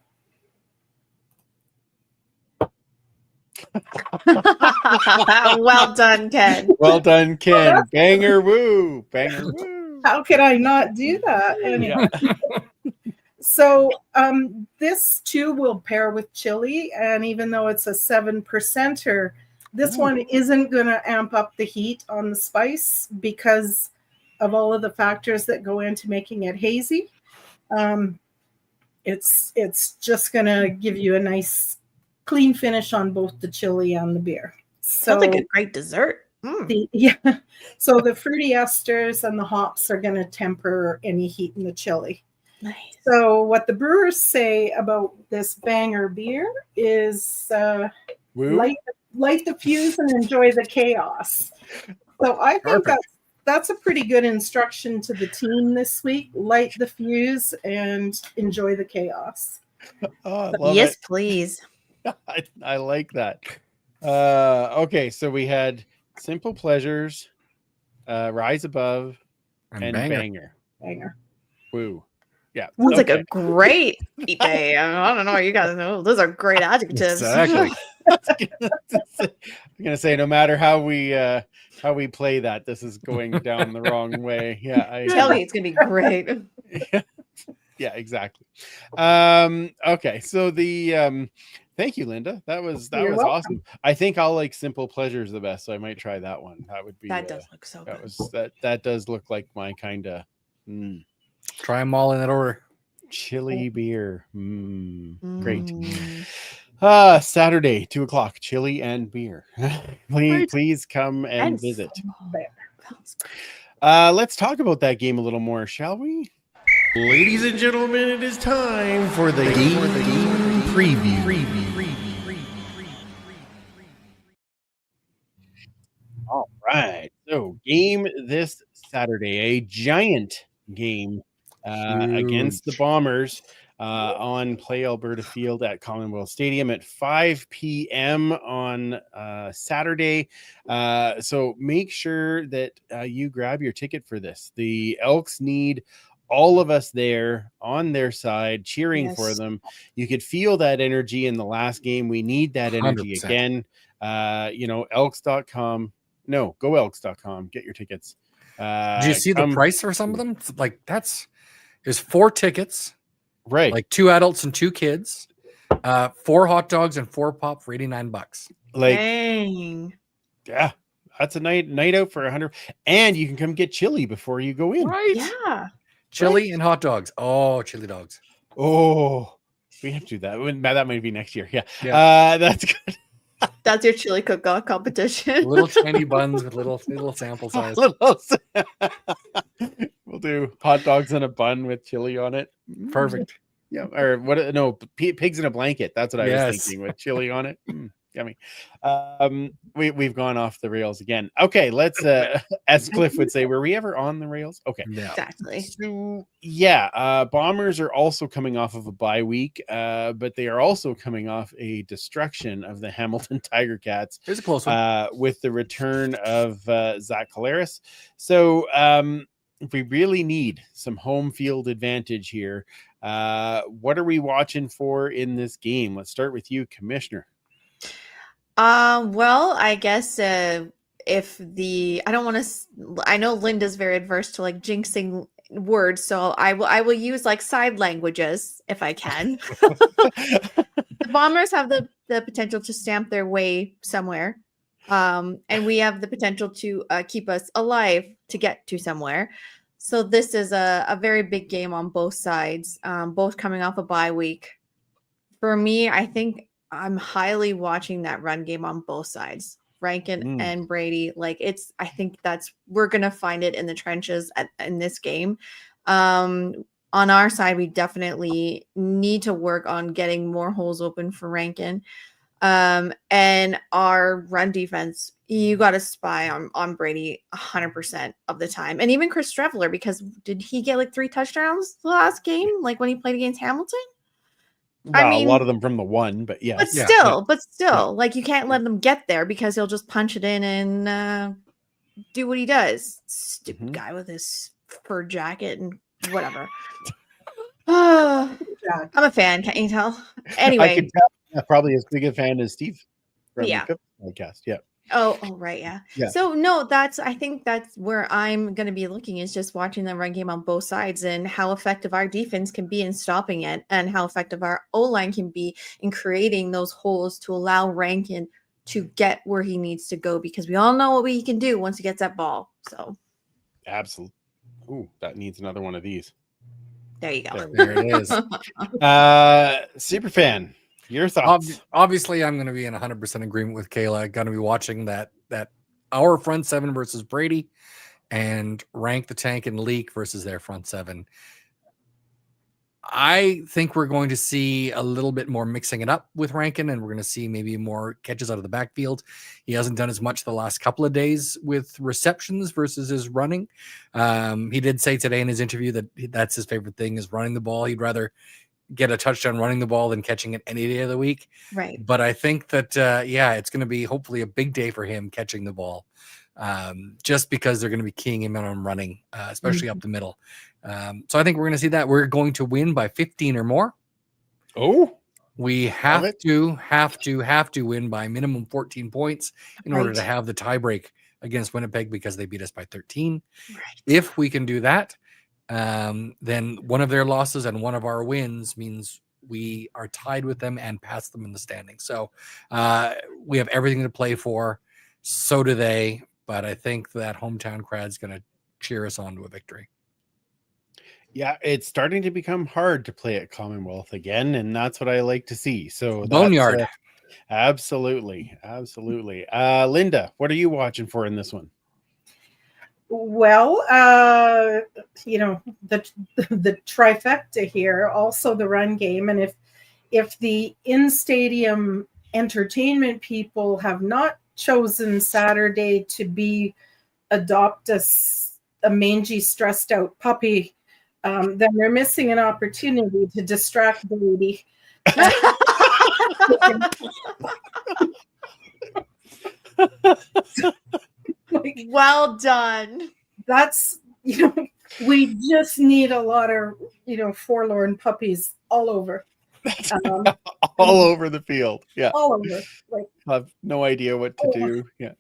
Well done, Ken. Well done, Ken. Banger woo. Banger woo. How could I not do that? Anyway. So this too will pair with chili, and even though it's a 7%er, this one isn't going to amp up the heat on the spice because of all of the factors that go into making it hazy. It's just going to give you a nice clean finish on both the chili and the beer. So Sounds like a great dessert. So the fruity esters and the hops are going to temper any heat in the chili. Nice. So what the brewers say about this banger beer is light the fuse and enjoy the chaos. So I think that's a pretty good instruction to the team this week. Light the fuse and enjoy the chaos. Oh, I love Yes, it. please. I like that. Okay, so we had Simple Pleasures, Rise Above, and Banger. Woo. Yeah. Sounds like a great day. I don't know. You guys know those are great adjectives. Exactly. I'm gonna say no matter how we play that, this is going down the wrong way. Yeah, I Tell me it's gonna be great. yeah, exactly. Okay, so the thank you, Linda. That was You're awesome. I think I'll like Simple Pleasures the best, so I might try that one. That would be That does look so good. That does look like my kind of Try them all in that order. chili beer. Great. Saturday, 2:00, chili and beer. please come and visit. Let's talk about that game a little more, shall we? Ladies and gentlemen, it is time for the game preview. All right. So, game this Saturday, a giant game against the Bombers on Play Alberta Field at Commonwealth Stadium at 5 p.m. on Saturday. So make sure that you grab your ticket for this. The Elks need all of us there on their side cheering for them. You could feel that energy in the last game. We need that energy 100%. again. Elks.com. No, go Elks.com. Get your tickets. Did you see the price for some of them? Like there's 4 tickets, right? Like 2 adults and 2 kids, 4 hot dogs and 4 pop for $89. Like, dang. Yeah, that's a night out for 100, and you can come get chili before you go in. Right? Yeah. Chili and hot dogs. Oh, chili dogs. Oh, we have to do that. That might be next year. Yeah. That's good. That's your chili cook-off competition. Little tiny buns with little sample size. We'll do hot dogs in a bun with chili on it. Perfect. Yeah. Or what? No, pigs in a blanket. That's what I was thinking with chili on it. Yummy. We've gone off the rails again. Okay, let's as Cliff would say, were we ever on the rails? Okay. Yeah. Exactly. So yeah, Bombers are also coming off of a bye week, but they are also coming off a destruction of the Hamilton Tiger Cats. Here's a close one. With the return of Zach Collaros. So we really need some home field advantage here. What are we watching for in this game? Let's start with you, Commissioner. Well, I guess if I don't want to. I know Linda's very adverse to like jinxing words, so I will use like side languages if I can. The Bombers have the potential to stamp their way somewhere, and we have the potential to keep us alive to get to somewhere. So this is a very big game on both sides, both coming off a bye week. For me, I think I'm highly watching that run game on both sides. Rankin and Brady, I think we're gonna find it in the trenches in this game. On our side, we definitely need to work on getting more holes open for Rankin. And our run defense, you got to spy on Brady 100% of the time, and even Chris Streveler, because did he get like 3 touchdowns the last game, like when he played against Hamilton? Well, a lot of them from the one, but yes. But still, like you can't let them get there because he'll just punch it in and do what he does. Stupid guy with his fur jacket and whatever. I'm a fan, can't you tell? Anyway, I could tell, probably as big a fan as Steve from Yeah. the podcast. Yeah. Oh, right, yeah. Yeah. So no, I think that's where I'm going to be looking, is just watching the run game on both sides and how effective our defense can be in stopping it, and how effective our O-line can be in creating those holes to allow Rankin to get where he needs to go, because we all know what he can do once he gets that ball. So Absolutely. Ooh, that needs another one of these. there you go. There it is. Superfan, your thoughts? Obviously, I'm going to be in 100% agreement with Kayla. Going to be watching that our front seven versus Brady, and Rank the Tank and Leak versus their front seven. I think we're going to see a little bit more mixing it up with Rankin, and we're going to see maybe more catches out of the backfield. He hasn't done as much the last couple of days with receptions versus his running. He did say today in his interview that that's his favorite thing, is running the ball. He'd rather get a touchdown running the ball than catching it any day of the week. Right. But I think that, it's going to be hopefully a big day for him catching the ball, just because they're going to be keying him in on running, especially up the middle. So I think we're going to see that. We're going to win by 15 or more. Oh, We have to win by minimum 14 points in order to have the tiebreak against Winnipeg, because they beat us by 13. Right. If we can do that, then one of their losses and one of our wins means we are tied with them and pass them in the standings. So we have everything to play for. So do they. But I think that hometown crowd's going to cheer us on to a victory. yeah, it's starting to become hard to play at Commonwealth again, and that's what I like to see. So Boneyard. Absolutely. Linda, what are you watching for in this one? Well, the trifecta here, also the run game. And if the in-stadium entertainment people have not chosen Saturday to adopt a mangy, stressed out puppy, then they're missing an opportunity to distract Brady. Well done. That's, we just need a lot of, forlorn puppies all over. All over the field. Yeah. All over. Like, I have no idea what to do. Yeah.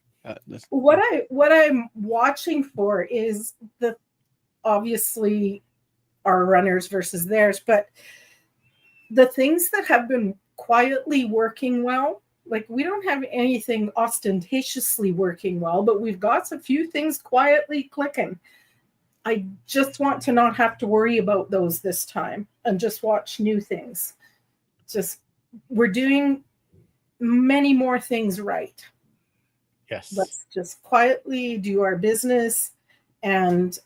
What I'm watching for is obviously our runners versus theirs, but the things that have been quietly working well, like we don't have anything ostentatiously working well, but we've got a few things quietly clicking. I just want to not have to worry about those this time and just watch new things. We're doing many more things right. Yes. Let's just quietly do our business and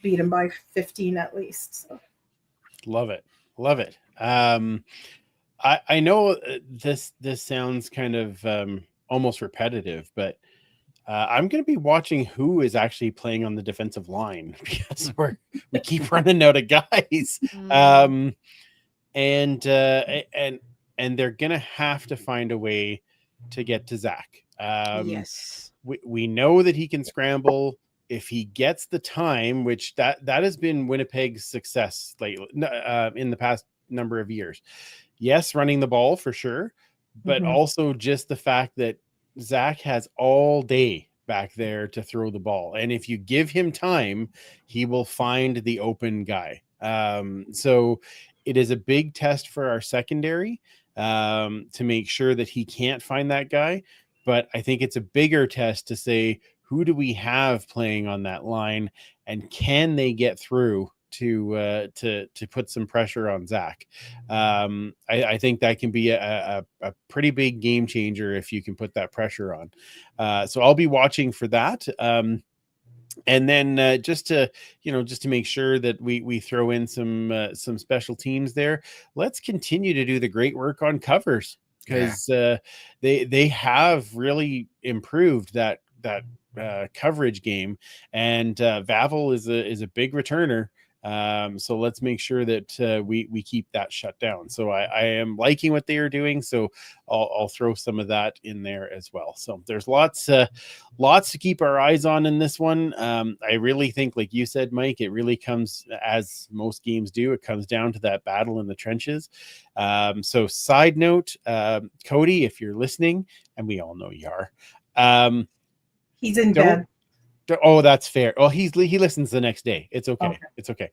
beat them by 15 at least. So. Love it. I know this sounds kind of almost repetitive, but I'm going to be watching who is actually playing on the defensive line, because we keep running out of guys. And they're going to have to find a way to get to Zach. Yes. We know that he can scramble if he gets the time, which that has been Winnipeg's success lately, in the past number of years. Yes, running the ball for sure, but also just the fact that Zach has all day back there to throw the ball. And if you give him time, he will find the open guy. So it is a big test for our secondary to make sure that he can't find that guy. But I think it's a bigger test to say, who do we have playing on that line, and can they get through to put some pressure on Zach? I think that can be a pretty big game changer if you can put that pressure on. So I'll be watching for that. And then just to make sure that we throw in some special teams there, let's continue to do the great work on covers, because they have really improved that coverage game, and Vavel is a big returner. So let's make sure that we keep that shut down. So I am liking what they are doing. So I'll throw some of that in there as well. So there's lots to keep our eyes on in this one. I really think, like you said, Mike, it really comes, as most games do, it comes down to that battle in the trenches. So side note, Cody, if you're listening, and we all know you are, He's in bed. Oh, that's fair. Well, he listens the next day. It's okay. It's okay.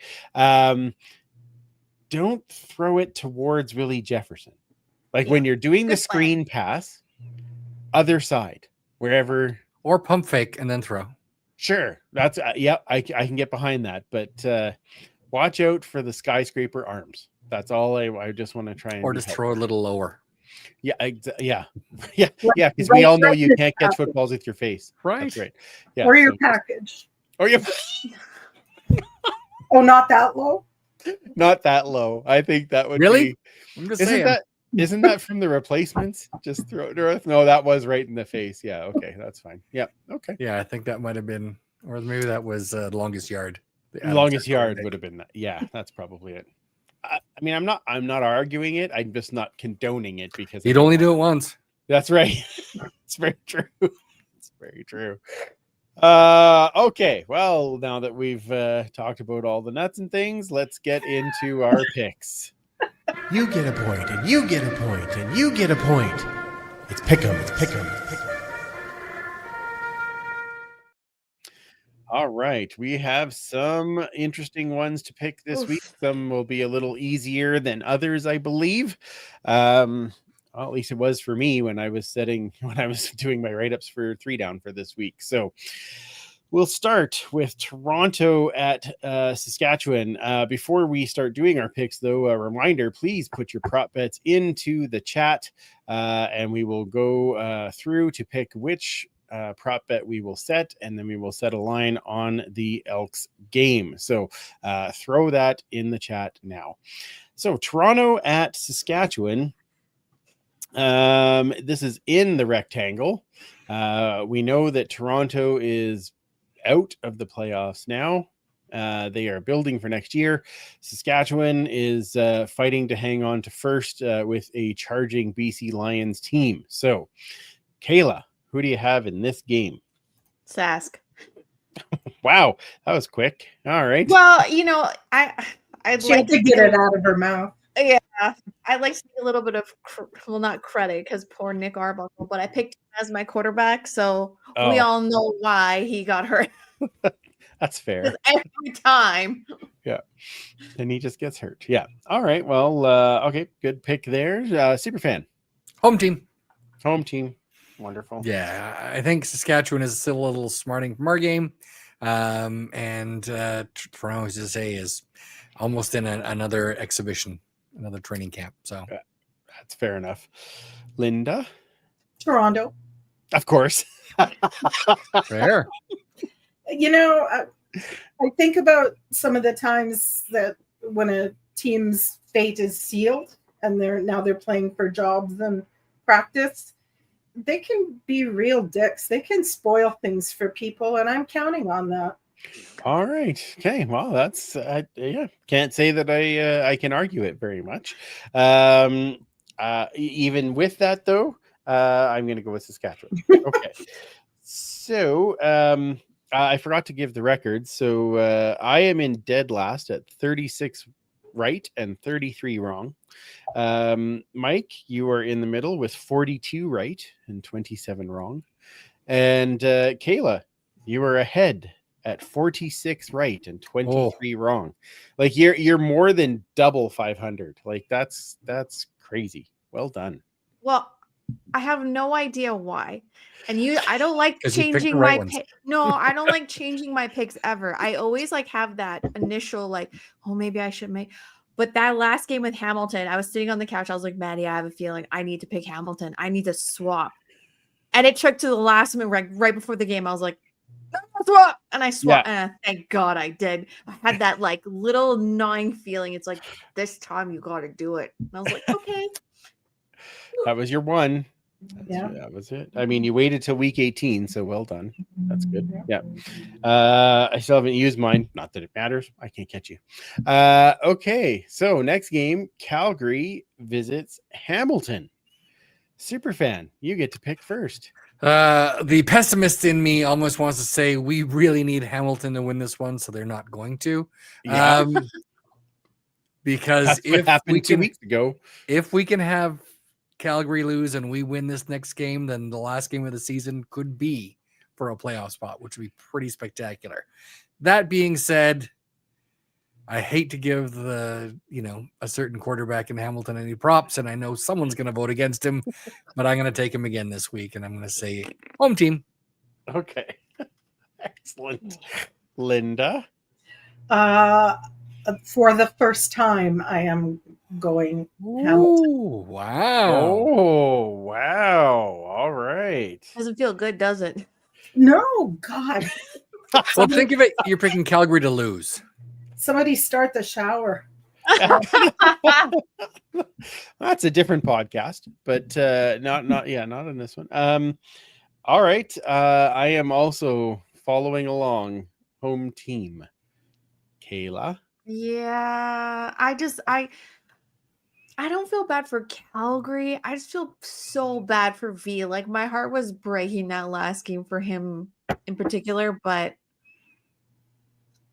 Don't throw it towards Willie Jefferson. Like when you're doing the screen pass, other side, wherever. Or pump fake and then throw. Sure. That's I can get behind that. But watch out for the skyscraper arms. That's all I just want to try and. Or just throw a little lower. Yeah, yeah. Because we all know you can't catch footballs with your face. Right. That's right. Yeah. Or your package. Or your. Oh, not that low. Not that low. I think that would really. Be, I'm just saying. Isn't that from the Replacements? Just throw it earth. No, that was right in the face. Yeah. Okay, that's fine. Yeah. Okay. Yeah, I think that might have been, or maybe that was Longest Yard. The longest yard would have been that. Yeah, that's probably it. I mean, I'm not arguing it. I'm just not condoning it, because you'd only do it once. That's right. It's very true. It's very true. Okay. Well, now that we've talked about all the nuts and things, let's get into our picks. You get a point, and you get a point, and you get a point. It's pick 'em, it's pick 'em, it's pick 'em. All right, we have some interesting ones to pick this week. Some will be a little easier than others, I believe. Well, at least it was for me when I was doing my write-ups for 3 Down for this week. So we'll start with Toronto at Saskatchewan. Before we start doing our picks, though, a reminder, please put your prop bets into the chat, and we will go through to pick which prop bet we will set, and then we will set a line on the Elks game. So throw that in the chat now. So Toronto at Saskatchewan. This is in the rectangle. We know that Toronto is out of the playoffs now. They are building for next year. Saskatchewan is fighting to hang on to first with a charging BC Lions team. So Kayla, who do you have in this game? Sask. Wow, that was quick. All right. Well, I'd She had to get it out of her mouth. Yeah, I'd like to take a little bit of, not credit, because poor Nick Arbuckle, but I picked him as my quarterback, so we all know why he got hurt. That's fair. Every time. Yeah. And he just gets hurt. Yeah. All right. Well, okay. Good pick there. Superfan. Home team. Home team. Wonderful. Yeah, I think Saskatchewan is still a little smarting from our game. And Toronto, as you say, is almost in another exhibition, another training camp. So that's fair enough. Linda? Toronto. Of course. Fair. I think about some of the times that when a team's fate is sealed and they're playing for jobs and practice, they can be real dicks. They can spoil things for people, and I'm counting on that. All right. Okay. Well, that's can't say that I can argue it very much. Even with that, though, I'm going to go with Saskatchewan. Okay. So I forgot to give the record. So I am in dead last at 36 right and 33 wrong. Mike, you are in the middle with 42 right and 27 wrong. And Kayla, you were ahead at 46 right and 23 wrong. Like you're more than double 500. Like that's crazy. Well done. Well, I have no idea why. And I don't like 'Cause you picked the changing right my ones. pick. No, I don't like changing my picks ever. I always like have that initial like, oh, maybe I should make. But that last game with Hamilton, I was sitting on the couch. I was like, Maddie, I have a feeling I need to pick Hamilton. I need to swap. And it took to the last minute, right before the game. I was like, no, swap. And I swapped. And thank God I did. I had that like little gnawing feeling. It's like, this time you got to do it. And I was like, okay. That was your one. Yeah. That was it. I mean, you waited till week 18, so well done. That's good. Yeah. I still haven't used mine. Not that it matters. I can't catch you. Okay. So next game, Calgary visits Hamilton. Superfan, you get to pick first. The pessimist in me almost wants to say we really need Hamilton to win this one, so they're not going to. Yeah. Because That's what if happened we 2 can, weeks ago. if we can have Calgary lose and we win this next game, then the last game of the season could be for a playoff spot, which would be pretty spectacular. That being said, I hate to give a certain quarterback in Hamilton any props, and I know someone's going to vote against him, but I'm going to take him again this week, and I'm going to say home team. Okay. Excellent. Linda? For the first time, I am going Hamilton. Ooh, wow. Oh, wow. All right. Doesn't feel good, does it? No, God. Well, think of it. You're picking Calgary to lose. Somebody start the shower. That's a different podcast, but not in this one. All right. I am also following along home team. Kayla. Yeah, I don't feel bad for Calgary. I just feel so bad for V. Like my heart was breaking that last game for him in particular, but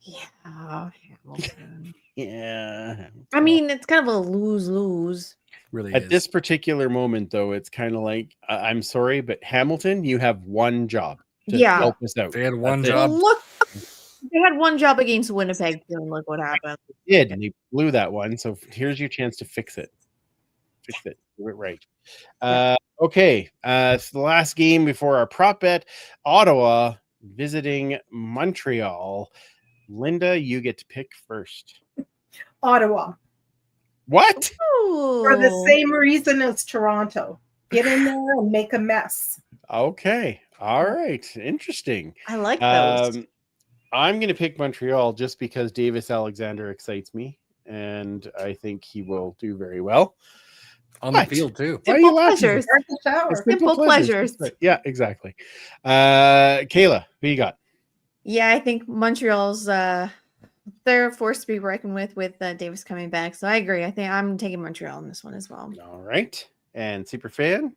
yeah, Hamilton. Yeah. I mean, it's kind of a lose-lose. Really At is. this particular moment, though, it's kind of like, I'm sorry, but Hamilton, you have one job to Yeah. help us out. They had one That's it. job. Well, look, they had one job against Winnipeg, too, and look what happened. They did, and they blew that one. So here's your chance to fix it. Fix it. Do it right. Okay. So the last game before our prop bet, Ottawa visiting Montreal. Linda, you get to pick first. Ottawa. What? For the Ooh. same reason as Toronto. Get in there and make a mess. Okay. All right. Interesting. I like those. I'm going to pick Montreal just because Davis Alexander excites me, and I think he will do very well. On What? the field, too. Why are you Simple laughing? pleasures. Start the shower. Simple pleasures. Yeah, exactly. Kayla, who you got? Yeah, I think Montreal's they're a force to be reckoned with Davis coming back. So I agree. I think I'm taking Montreal in this one as well. All right. And Superfan?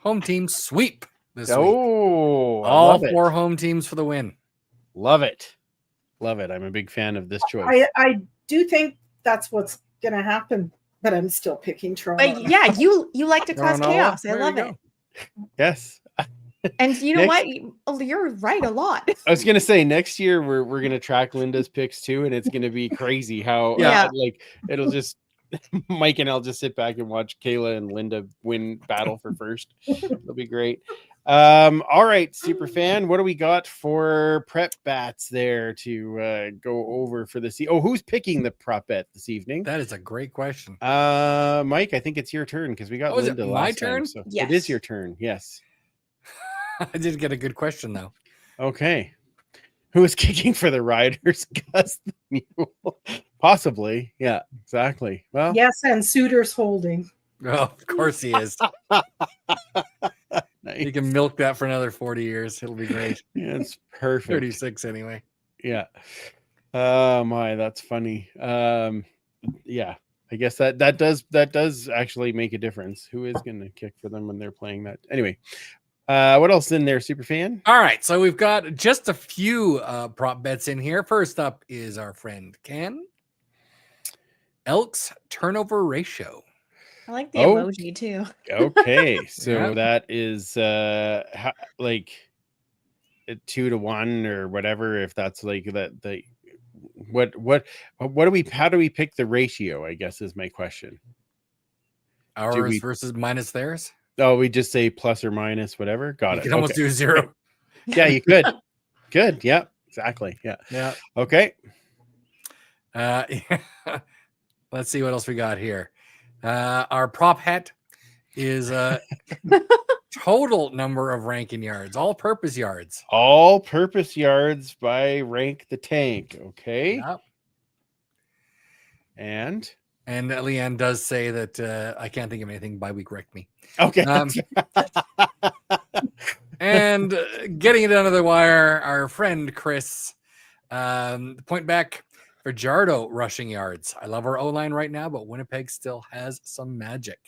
Home team sweep this week. Oh, I All love it. 4 home teams for the win. Love it. Love it. I'm a big fan of this choice. I do think that's what's going to happen, but I'm still picking Toronto. But yeah, you like to cause Toronto, chaos. I there you love go. it. Yes. And you know Next- what? You're right a lot. I was gonna say next year we're gonna track Linda's picks too, and it's gonna be crazy how Yeah. like it'll just Mike and I'll just sit back and watch Kayla and Linda win battle for first. It'll be great. All right, super fan, what do we got for prep bats there to go over for the who's picking the prop bet this evening? That is a great question. Mike, I think it's your turn because we got Oh, is it Linda my last time, turn? so it Yes. is your turn. Yes. I did get a good question, though. Okay. Who is kicking for the Riders? Gus the Mule. Possibly. Yeah, exactly. Well, Yes, and Suter's holding. Oh, of course he is. nice. You can milk that for another 40 years. It'll be great. Yeah, it's perfect. 36 anyway. Yeah. Oh my, that's funny. Yeah. I guess that does actually make a difference. Who is going to kick for them when they're playing that? Anyway, what else in there, Superfan? All right, so we've got just a few prop bets in here. First up is our friend Ken. Elks turnover ratio. I like the Oh. emoji too. Okay, so Yeah. that is like 2-1 or whatever. If that's like that, the what do we? How do we pick the ratio? I guess is my question. Ours we- versus minus theirs. Oh, we just say plus or minus whatever. Got You it. can almost Okay. do 0. Yeah, you could. Good. Yeah. Exactly. Yeah. Yeah. Okay. Let's see what else we got here. Our prop hat is total number of ranking yards, all-purpose yards. All-purpose yards by Rank the Tank. Okay. Yep. And Leanne does say that I can't think of anything by week. Correct me. okay. And getting it under the wire, our friend Chris, point back for Jardo rushing yards. I love our O-line right now, but Winnipeg still has some magic.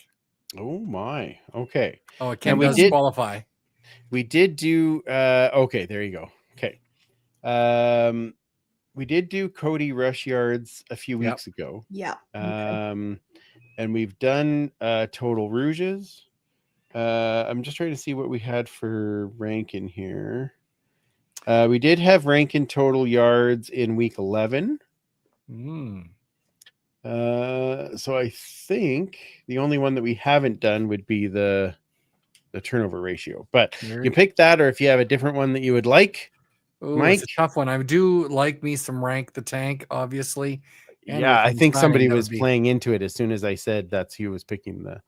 Oh my. Okay. Oh, it can we does did- qualify. We did do okay, there you go. Okay. We did do Cody rush yards a few Yep. weeks ago. Yeah. And we've done total rouges. I'm just trying to see what we had for Rankin here. We did have Rankin total yards in week 11. So I think the only one that we haven't done would be the turnover ratio. But you can pick that, or if you have a different one that you would like. Ooh, Mike? it's a tough one. I do like me some Rank the Tank, obviously. And Yeah, I with think signing, somebody that would was be- playing into it as soon as I said that's who was picking the.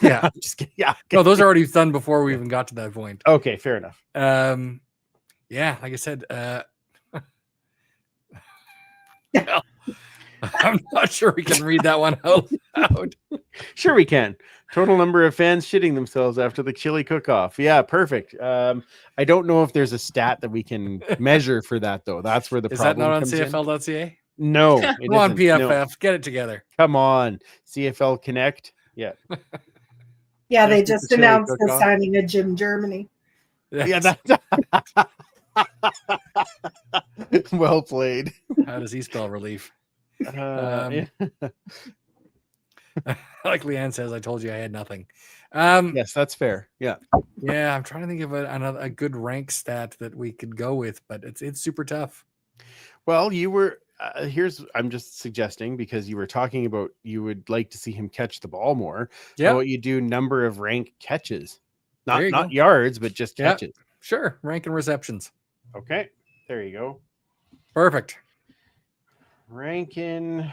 Yeah. I'm just kidding. Yeah. No, those are already done before we even got to that point. Okay, fair enough. Yeah, like I said, well, I'm not sure we can read that one out loud. Sure, we can. Total number of fans shitting themselves after the chili cook-off. Yeah, perfect. I don't know if there's a stat that we can measure for that, though. That's where the Is that problem not on comes in. CFL.ca? No, it Come on, isn't. PFF, No. get it together. Come on, CFL Connect. Yeah, Yeah, they That's just the chili announced the cook-off. signing of Jim Germany. yeah. That's well played. How does he spell relief? Yeah. Like Leanne says, I told you I had nothing. Yes, that's fair. Yeah. Yeah, I'm trying to think of a good rank stat that we could go with, but it's super tough. Well, you were I'm just suggesting, because you were talking about you would like to see him catch the ball more. Yeah, What you do, number of rank catches, There you not go. yards, but just Yep. catches. sure. Rank and receptions. Okay, there you go. Perfect. Rankin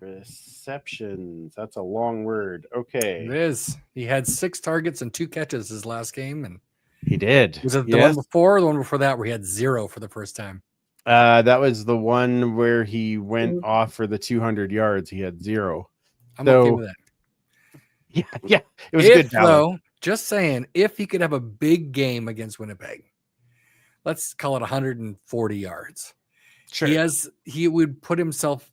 receptions. That's a long word. Okay, It is. He had 6 targets and 2 catches his last game, and he did. was it the Yes. one before or the one before that where he had 0 for the first time? That was the one where he went off for the 200 yards. He had 0. I'm okay So- with that. Yeah, it was If, good. Balance. though, just saying, if he could have a big game against Winnipeg, let's call it 140 yards. Sure. He would put himself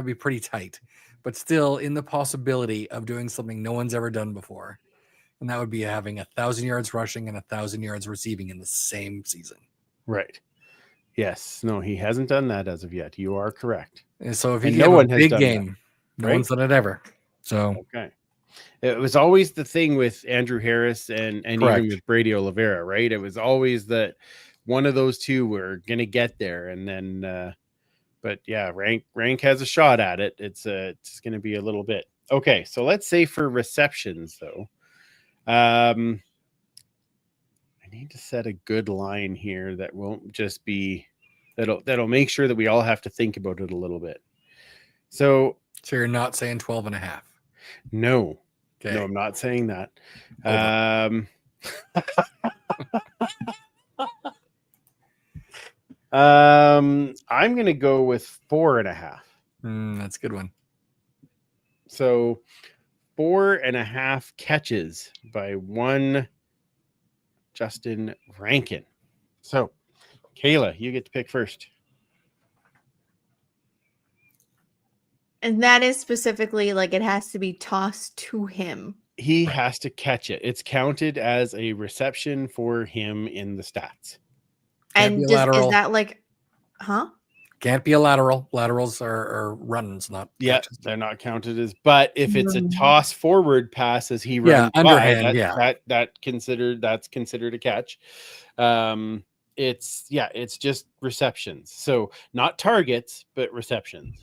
be pretty tight, but still in the possibility of doing something no one's ever done before. And that would be having 1,000 yards rushing and 1,000 yards receiving in the same season. Right. Yes. No, he hasn't done that as of yet. You are correct. And so if he And can no have one a has big done that, game, no right? one's done it ever. So Okay. It was always the thing with Andrew Harris and Correct. even with Brady Oliveira, right? It was always that one of those two were going to get there, and then, but yeah, rank has a shot at it. It's going to be a little bit. Okay, so let's say for receptions though, I need to set a good line here that won't just be that'll make sure that we all have to think about it a little bit. So you're not saying 12 and a half. no. Okay. No, I'm not saying that. Over. I'm going to go with 4.5. That's a good one. So 4.5 catches by one Justin Rankin. So, Kayla, you get to pick first. And that is specifically like it has to be tossed to him. He has to catch it. It's counted as a reception for him in the stats. Can't be And is lateral. that like, huh? Can't be a lateral. Laterals are runs, not Yeah, catches. they're not counted as. But if it's a Mm. toss forward pass as he Yeah, runs underhand, by, yeah. that's considered a catch. It's just receptions. So not targets, but receptions.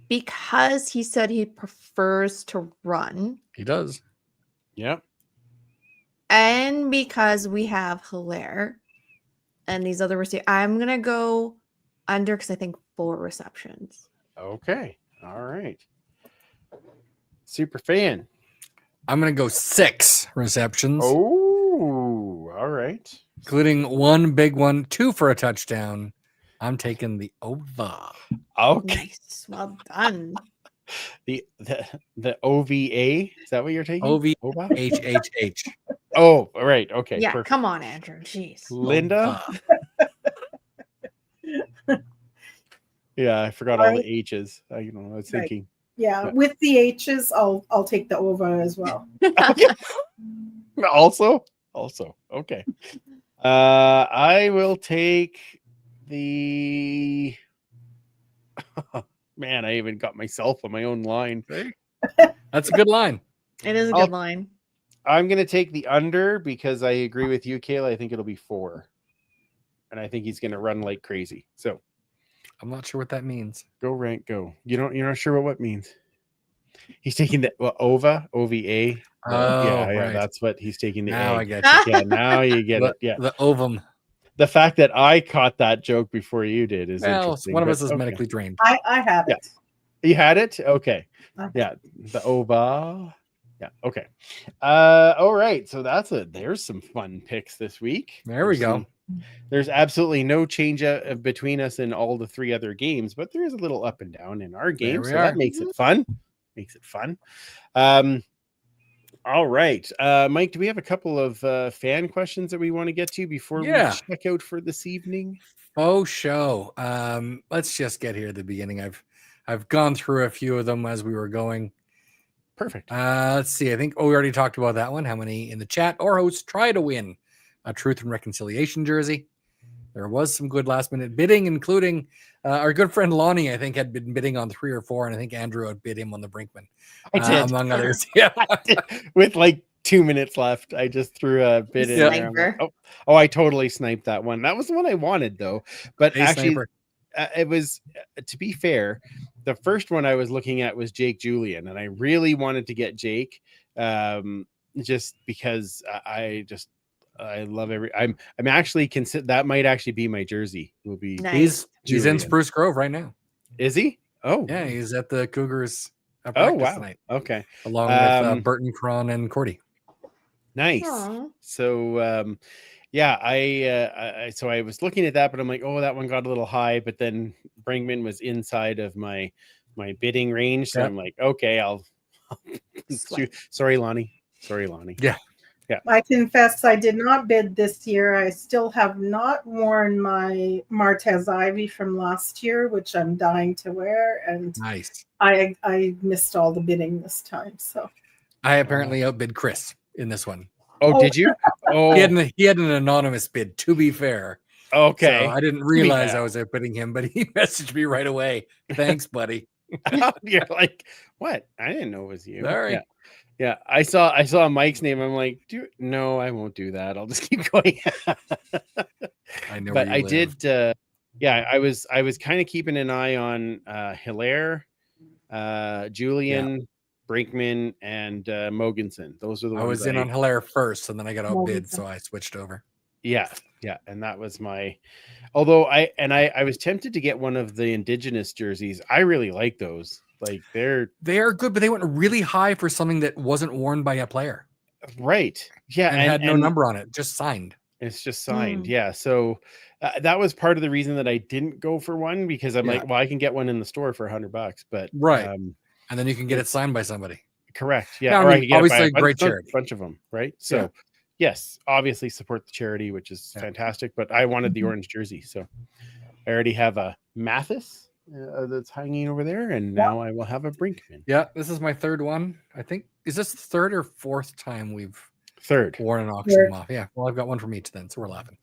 Because he said he prefers to run, He does. Yep. and because we have Hilaire and these other receivers, I'm gonna go under because I think 4 receptions. Okay. All right. Super fan. I'm gonna go 6 receptions, Oh, all right. including 1 big one, 2 for a touchdown. I'm taking the over. Okay. Nice, well done. The OVA, is that what you're taking? OV Ova? HHH. Oh, all right. Okay. Yeah, Perfect. come on, Andrew. Jeez. Linda. Yeah, I forgot all the H's. I was Right. thinking. Yeah, Yeah. with the H's, I'll take the over as well. Okay. Also, okay. I will take the. Man, I even got myself on my own line. That's a good line. It is a I'll- good line. I'm going to take the under because I agree with you, Kayla. I think it'll be 4, and I think he's going to run like crazy. So I'm not sure what that means. go rank, go. You're not sure what means. He's taking the OVA. Yeah, right. that's what he's taking. The Now I egg. get you. Yeah, now you get it. Yeah, The ovum. the fact that I caught that joke before you did is Well, interesting. one of but us is okay. medically trained. I have Yeah. it. You had it? Okay. Okay. Yeah, the OVA. Yeah, okay. All right. So there's some fun picks this week. There we go. There's absolutely no change between us in all the 3 other games, but there is a little up and down in our game. we So are. that makes it fun. All right. Mike, do we have a couple of fan questions that we want to get to before we check out for this evening? Oh, show. Let's just get here at the beginning. I've gone through a few of them as we were going. Perfect. Let's see. I think we already talked about that one. How many in the chat or hosts try to win a Truth and Reconciliation jersey? There was some good last minute bidding, including our good friend Lonnie, I think, had been bidding on 3 or 4, and I think Andrew outbid him on the Brinkman. I did. Among others. Yeah. With like 2 minutes left, I just threw a bid in there. I'm like, oh, I totally sniped that one. That was the one I wanted, though. But actually, it was, to be fair, the first one I was looking at was Jake Julian, and I really wanted to get Jake, just because I love I'm actually consider that might actually be my jersey. Will be Nice. He's in Spruce Grove right now. Is he? Oh Yeah, he's at the Cougars. Oh wow. Tonight, okay. along with Burton Cron and Cordy. Nice. Aww. So yeah, I I was looking at that, but I'm like, oh, that one got a little high. But then Brinkman was inside of my bidding range, so I'm like, okay, I'll. Sorry, Lonnie. Yeah. Yeah. I confess I did not bid this year. I still have not worn my Martez Ivy from last year, which I'm dying to wear, and Nice. I missed all the bidding this time. So I apparently outbid Chris in this one. Oh, did you? Oh, He had an anonymous bid, to be fair. okay. So I didn't realize I was outbidding him, but he messaged me right away. Thanks, buddy. You're like, what? I didn't know it was you. Sorry. Yeah. I saw Mike's name. I'm like, no, I won't do that. I'll just keep going. I know, but I did. I was kind of keeping an eye on Hilaire, Julian, Brinkman, and Mogensen. Those are the ones I was in on Hilaire first, and then I got outbid, so I switched over. Yeah, and that was my. Although I was tempted to get one of the indigenous jerseys. I really like those. Like they are good, but they went really high for something that wasn't worn by a player. Right. Yeah, and had no number on it, just signed. It's just signed. Yeah. So that was part of the reason that I didn't go for one, because I'm like, well, I can get one in the store for $100, but right. And then you can get it signed by somebody. Correct. Yeah. No, or I can get obviously it by a great charity. Bunch of them. Right. So yes, obviously support the charity, which is fantastic, but I wanted the orange jersey. So I already have a Mathis that's hanging over there, and now I will have a Brinkman. Yeah. This is my third one. I think, is this the third or fourth time we've worn an auction off? Yeah. Well, I've got one from each then, so we're laughing.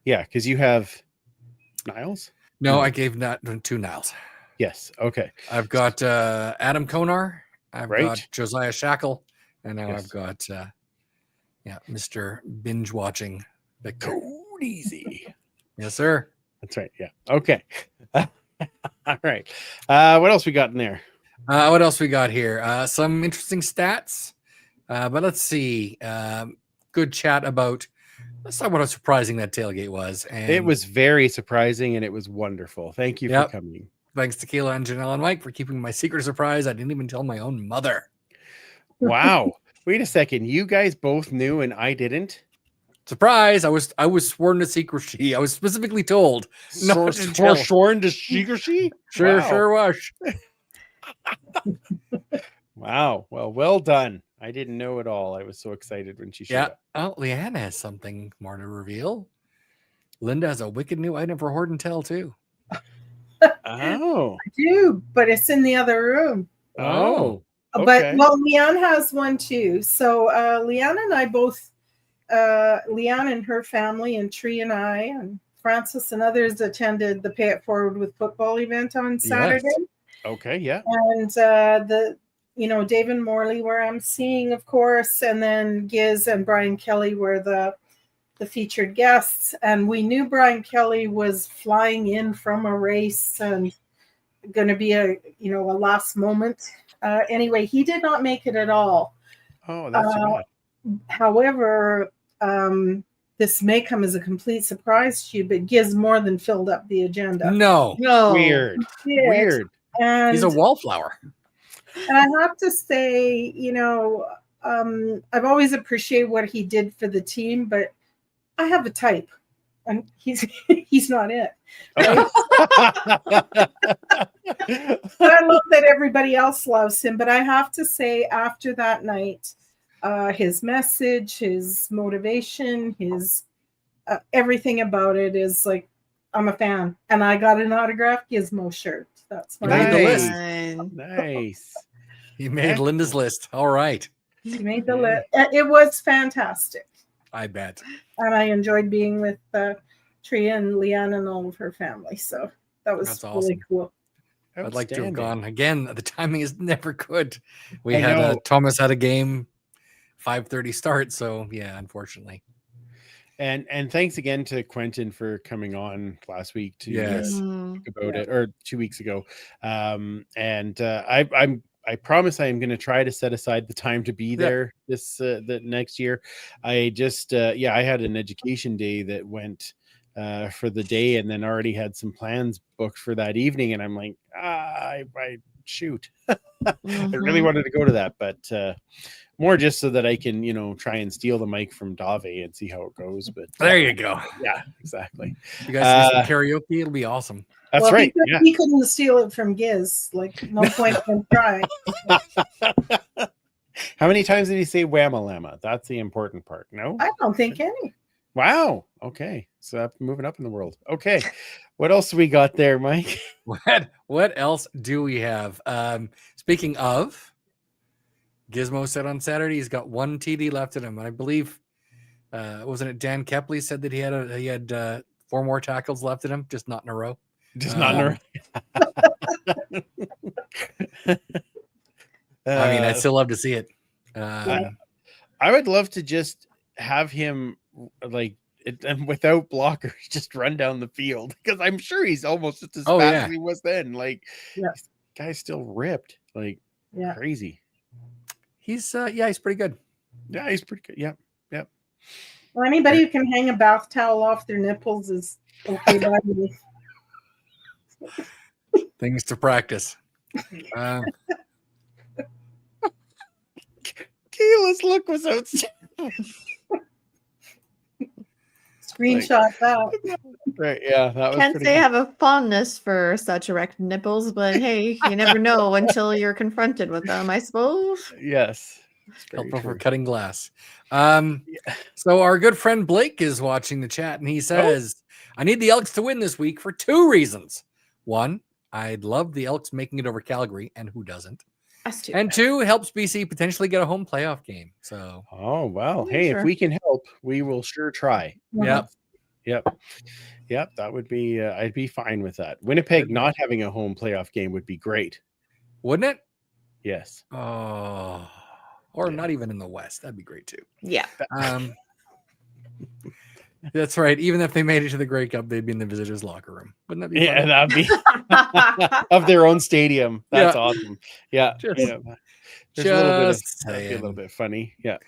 Yeah, because you have Niles? No, No. I gave that to Niles. Yes. Okay. I've got Adam Konar. I've Right. got Josiah Shackle. And now Yes. I've got Mr. Binge Watching Victor. Code easy. Yes, sir. That's right. Yeah. Okay. All right. What else we got in there? What else we got here? Some interesting stats. But let's see. Good chat about. Let's talk about how surprising that tailgate was. And It was very surprising and it was wonderful. Thank you Yep. for coming. thanks to Kayla and Janelle and Mike for keeping my secret a surprise. I didn't even tell my own mother. Wow. Wait a second. You guys both knew and I didn't. Surprise! I was sworn to secrecy. I was specifically told. not to tell. Sworn to secrecy? Sure, Wow. sure was. Wow. Well done. I didn't know it all. I was so excited when she showed Yeah. up. Oh, Leanne has something more to reveal. Linda has a wicked new item for Hoard and Tell too. Oh. I do, but it's in the other room. Oh. But Okay. well, Leanne has one too. So Leanne and I both, Leanne and her family, and Tree and I, and Francis and others attended the Pay It Forward with Football event on Saturday. Okay. Yeah. And David Morley were emceeing, of course, and then Giz and Brian Kelly were the featured guests. And we knew Brian Kelly was flying in from a race and going to be a last moment. Anyway, he did not make it at all. Oh, that's too bad. However, this may come as a complete surprise to you, but Giz more than filled up the agenda. No, Weird. He did. Weird. And he's a wallflower. And I have to say, I've always appreciated what he did for the team, but I have a type, and he's not it. Okay. But I love that everybody else loves him. But I have to say, after that night, his message, his motivation, his everything about it is like, I'm a fan, and I got an autographed Gizmo shirt. That's You my made the list. Nice. He made Linda's list. All right. He made the list. It was fantastic. I bet. And I enjoyed being with Tria and Leanne and all of her family. So that was That's really awesome. cool. I'd like to have Outstanding. gone again. The timing is never good. We I had know. Thomas had a game, 5:30 start. So yeah, unfortunately. And thanks again to Quentin for coming on last week to Yes. talk about it, or 2 weeks ago. I promise I am going to try to set aside the time to be there the next year. I just I had an education day that went for the day, and then already had some plans booked for that evening, and I'm like, I shoot. I really wanted to go to that, but more just so that I can, try and steal the mic from Dave and see how it goes. But There you go. yeah, exactly. You guys do some karaoke. It'll be awesome. That's Well, right. Yeah. He couldn't steal it from Giz. Like, no point in trying. How many times did he say whamma llama? That's the important part. No? I don't think any. Wow. Okay. So moving up in the world. Okay. What else we got there, Mike? What else do we have? Speaking of, Gizmo said on Saturday he's got one TD left in him. And I believe wasn't it Dan Kepley said that he had 4 more tackles left in him, just not in a row. Just not in a I mean, I'd still love to see it. I would love to just have him and without blockers just run down the field, because I'm sure he's almost just as fast as he was then. Like, this guy's still ripped, like crazy. He's he's pretty good. Yeah, he's pretty good. Yep. Well, anybody who can hang a bath towel off their nipples is okay by me. Things to practice. Kayla's look was outstanding. Screenshot that. Right, yeah, that was Can't pretty say I good. have a fondness for such erect nipples, but hey, you never know until you're confronted with them, I suppose. Yes. It's very Helpful for true. cutting glass. So our good friend Blake is watching the chat, and he says, I need the Elks to win this week for 2 reasons. 1, I'd love the Elks making it over Calgary, and who doesn't? Us too. And 2, helps BC potentially get a home playoff game. So Oh, well. Yeah, Hey, sure. if we can help, we will sure try. yeah, Yep, that would be. I'd be fine with that. Winnipeg not having a home playoff game would be great. Wouldn't it? Yes. Oh, or Yeah. not even in the West. That'd be great too. Yeah. That's right. Even if they made it to the Grey Cup, they'd be in the visitors' locker room. Wouldn't that be Yeah, funny? that'd be of their own stadium. That's awesome. Yeah. Just- yeah. There's a little bit of Just that'd be a little saying. bit funny. Yeah.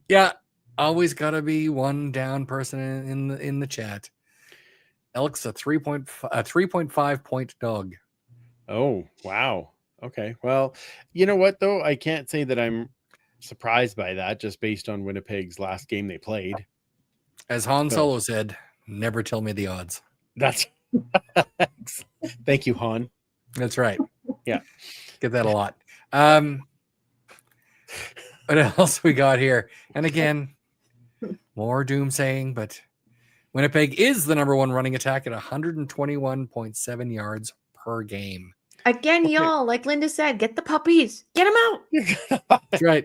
Yeah. Always gotta be one down person in the chat. Elks a 3.5 point dog. Oh, wow. Okay. Well, you know what though? I can't say that I'm surprised by that just based on Winnipeg's last game they played. As Han So- Solo said, never tell me the odds. That's thank you, Han. That's right. Yeah. Get that a lot. What else we got here? And again, more doomsaying, but Winnipeg is the number one running attack at 121.7 yards per game. Again, Okay. y'all, like Linda said, get the puppies. Get them out. That's right.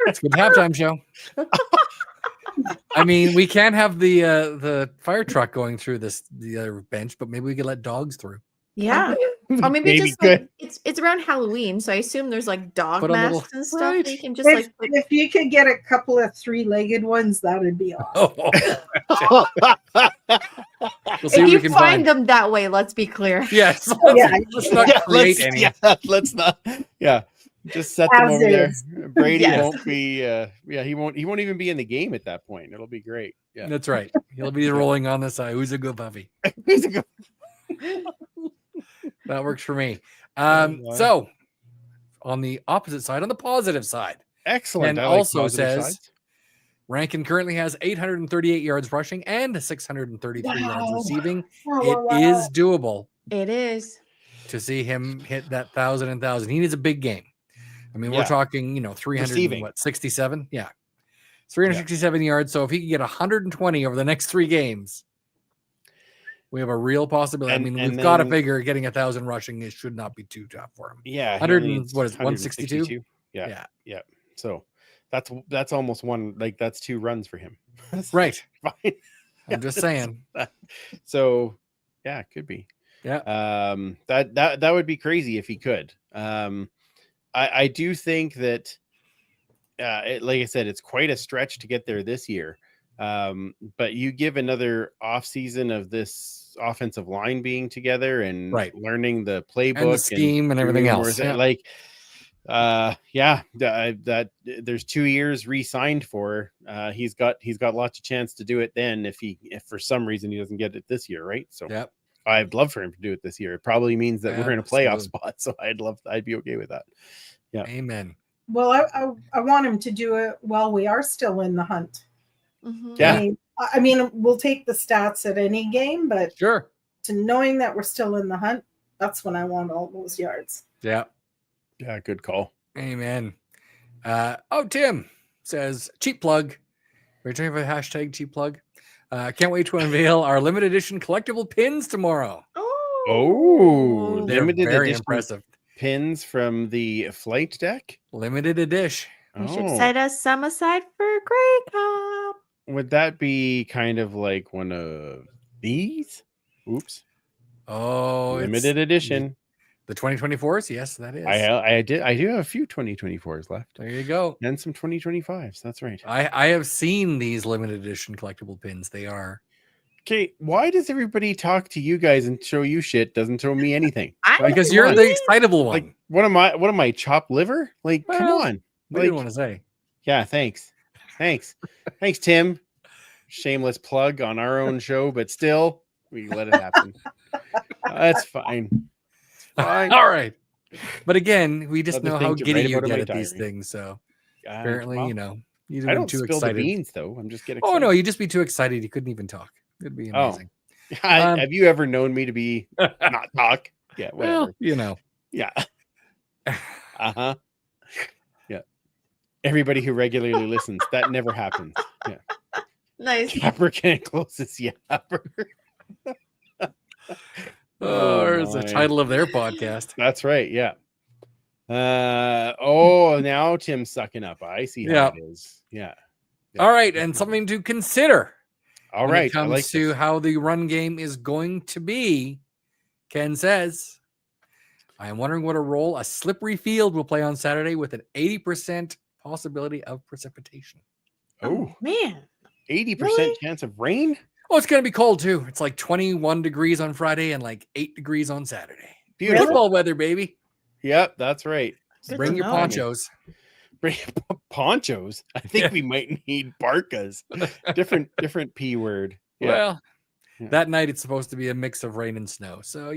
It's a good halftime show. I mean, we can't have the fire truck going through the other bench, but maybe we could let dogs through. Yeah. Or maybe Maybe just like good. it's around Halloween, so I assume there's like dog Put a little- masks and stuff. right. That you can just If, like put, if you could get a couple of 3-legged ones, that would be awesome. Oh, we'll see if what we you can find them that way, let's be clear. Yes. Yeah. Let's not Yeah, create any. let's not. Yeah. Just set them As over there. is. Brady Yes. won't be he won't even be in the game at that point. It'll be great. Yeah. That's right. He'll be rolling on the side. Who's a good puppy? That works for me. wow. So on the opposite side, on the positive side, Excellent. and I like also positive says sides. Rankin currently has 838 yards rushing and 633 yards Wow. receiving. Wow, It wow, is wow. doable It is. to see him hit that 1,000. He needs a big game. I mean, we're Yeah. talking, 300, Receiving. 67? Yeah. 367 yards. So if he can get 120 over the next 3 games, we have a real possibility. And- I mean, and we've got to then- figure getting 1,000 rushing. It should not be too tough for him. Yeah. he 100 only and- needs what is it, 162? Yeah. Yeah. So that's almost one, like that's 2 runs for him. Right. Fine. I'm just saying. So yeah, it could be. Yeah. That would be crazy if he could. I do think that like I said, it's quite a stretch to get there this year. But you give another off season of this offensive line being together and Right. learning the playbook And the scheme and everything doing more else. of that, Yeah. like that there's 2 years re-signed for. He's got lots of chance to do it then if for some reason he doesn't get it this year, right? So Yep. I'd love for him to do it this year. It probably means that we're in a playoff Absolutely. spot, so I'd be okay with that. Yeah. Amen. Well, I want him to do it while we are still in the hunt. Mhm. Yeah. I mean, we'll take the stats at any game, but Sure. to knowing that we're still in the hunt, that's when I want all those yards. Yeah. Yeah, good call. Amen. Tim says cheap plug. Returning for the hashtag cheap plug. Can't wait to unveil our limited edition collectible pins tomorrow. Oh, They're limited very edition impressive. pins from the flight deck. Limited edition. We should Oh, set us some aside for Grey Cup. would that be kind of like one of these? Oops, Oh, it's limited edition. The 2024s. Yes, that is. I do have a few 2024s left There you go. and some 2025s. That's right. I have seen these limited edition collectible pins. They are. Okay, why does everybody talk to you guys and show you shit? Doesn't show me anything. Because come you're on. the excitable one. Like, what am I? Chopped liver? Like, come Well, on. What do you want to say? Yeah, thanks, Tim. Shameless plug on our own show, but still, we let it happen. That's fine. It's fine. All right. But again, we just Other know how things to giddy write you about in get my at these diary. things. So Uh, apparently, well, you've I been don't too spill excited. the beans though. I'm just getting. Oh no, you just be too excited. You couldn't even talk. It'd be Oh. amazing. Have you ever known me to be not talk? Yeah, whatever. Well, Yeah. Uh-huh. Yeah. Everybody who regularly listens, that never happens. Yeah. Nice. Yapper can closest yapper. there's the my. title of their podcast. That's right. Yeah. Now Tim's sucking up. I see how Yeah. it is. Yeah. All right, and something to consider All when right. it comes I like to this. how the run game is going to be, Ken says, I am wondering what a role a slippery field will play on Saturday with an 80% possibility of precipitation. Oh, man. 80% Really? chance of rain? Oh, it's going to be cold too. It's like 21 degrees on Friday and like 8 degrees on Saturday. Beautiful. Football weather, baby. Yep, that's right. Good Bring to your know. ponchos. Bring ponchos. I think Yeah. we might need parkas. Different P word. Yeah. Well, Yeah. that night it's supposed to be a mix of rain and snow. So,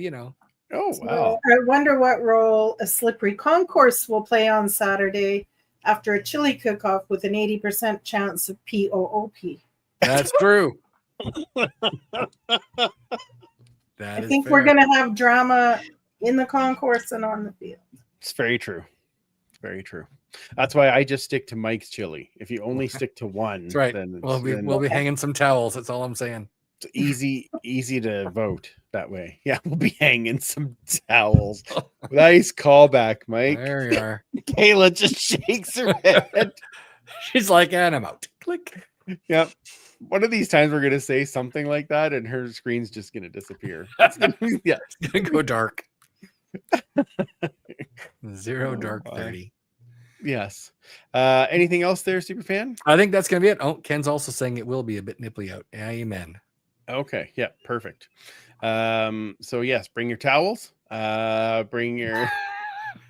Oh, So wow. I wonder what role a slippery concourse will play on Saturday after a chili cook-off with an 80% chance of POOP. that's true. I think we're going to have drama in the concourse and on the field. It's very true. It's very true. That's why I just stick to Mike's chili. If you only stick to one, That's right. then We'll be hanging some towels. That's all I'm saying. it's easy to vote that way. Yeah, we'll be hanging some towels. Nice callback, Mike. There you are. Kayla just shakes her head. She's like, and I'm out. Click. Yep. One of these times we're gonna say something like that, and her screen's just gonna disappear. Yeah. It's gonna go dark. Zero Oh, dark my. 30. Yes. Anything else there, Superfan? I think that's gonna be it. Oh, Ken's also saying it will be a bit nipply out. Amen. Okay. Yeah. Perfect. So yes, bring your towels. Bring your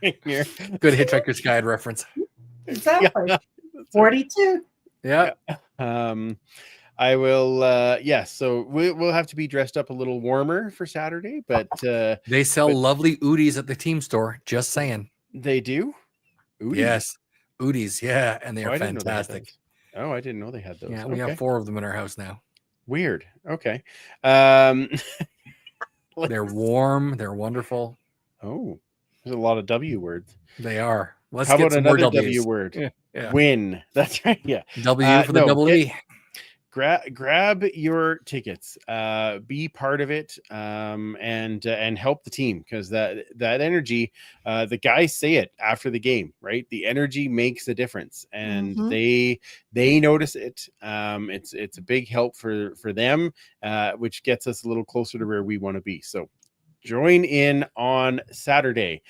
Good Hitchhiker's Guide reference. Exactly. Yeah. 42. Yeah. I will yes, so we'll have to be dressed up a little warmer for Saturday, but They sell But- lovely Oodies at the team store. Just saying. they do. Oodies? Yes. Oodies. Yeah. And they Oh, are I didn't know they had fantastic. those. Oh, I didn't know they had those. Yeah. We Okay. have 4 of them in our house now. Weird. Okay. They're warm. They're wonderful. Oh, there's a lot of W words. They are. Let's How get about some more another W's. W word? Yeah. Win. That's right. Yeah. W for the no, double get- E. Grab your tickets, be part of it, and help the team, because that energy, the guys say it after the game, right? The energy makes a difference, and Mhm. they notice it. It's a big help for them, which gets us a little closer to where we want to be. So join in on Saturday.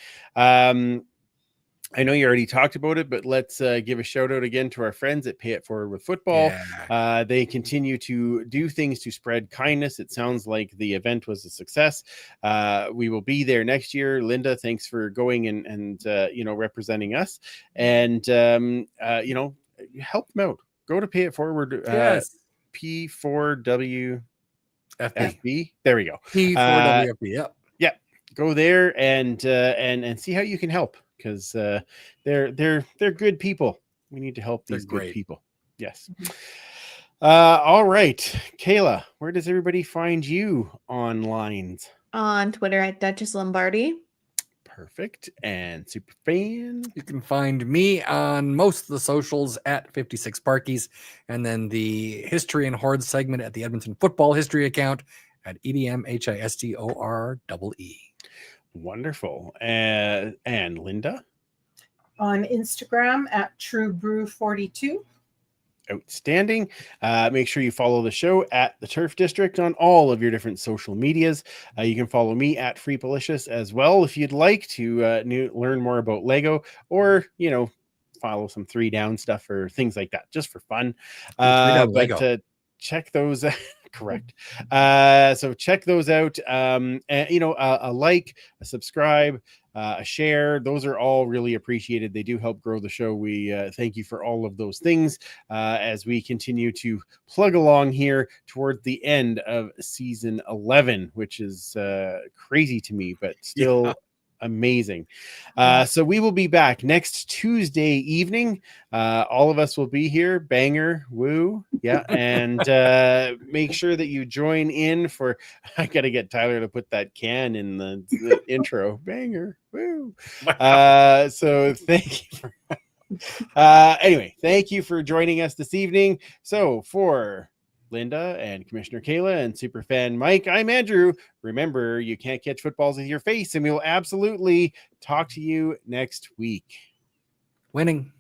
I know you already talked about it, but let's give a shout out again to our friends at Pay It Forward with Football. Yeah. They continue to do things to spread kindness. It sounds like the event was a success. We will be there next year. Linda, thanks for going and representing us, and help them out. Go to Pay It Forward. Yes. P4WFB. FB. There we go. P4WFB. Yep. Go there and see how you can help, because they're good people. We need to help They're these good great. people. Yes. All right, Kayla, where does everybody find you online? On Twitter at Duchess Lombardi. Perfect. And Superfan. You can find me on most of the socials at 56 Sparkies, and then the History and Horde segment at the Edmonton Football History account at EDMHISTOREE. Wonderful. And Linda. On Instagram at TrueBrew42. Outstanding. Make sure you follow the show at the Turf District on all of your different social medias. You can follow me at Freepalicious as well if you'd like to learn more about Lego, or follow some 3 Down stuff or things like that, just for fun. Lego. Check those correct. So check those out. And a like, a subscribe, a share, those are all really appreciated. They do help grow the show. We thank you for all of those things as we continue to plug along here toward the end of season 11, which is crazy to me, but still amazing. So we will be back next Tuesday evening. All of us will be here. Banger, woo, yeah. And make sure that you join in for, I gotta get Tyler to put that can in the intro. Banger, woo. So thank you for anyway, thank you for joining us this evening. So for Linda and Commissioner Kayla and Superfan Mike, I'm Andrew. Remember, you can't catch footballs with your face, and we will absolutely talk to you next week. Winning.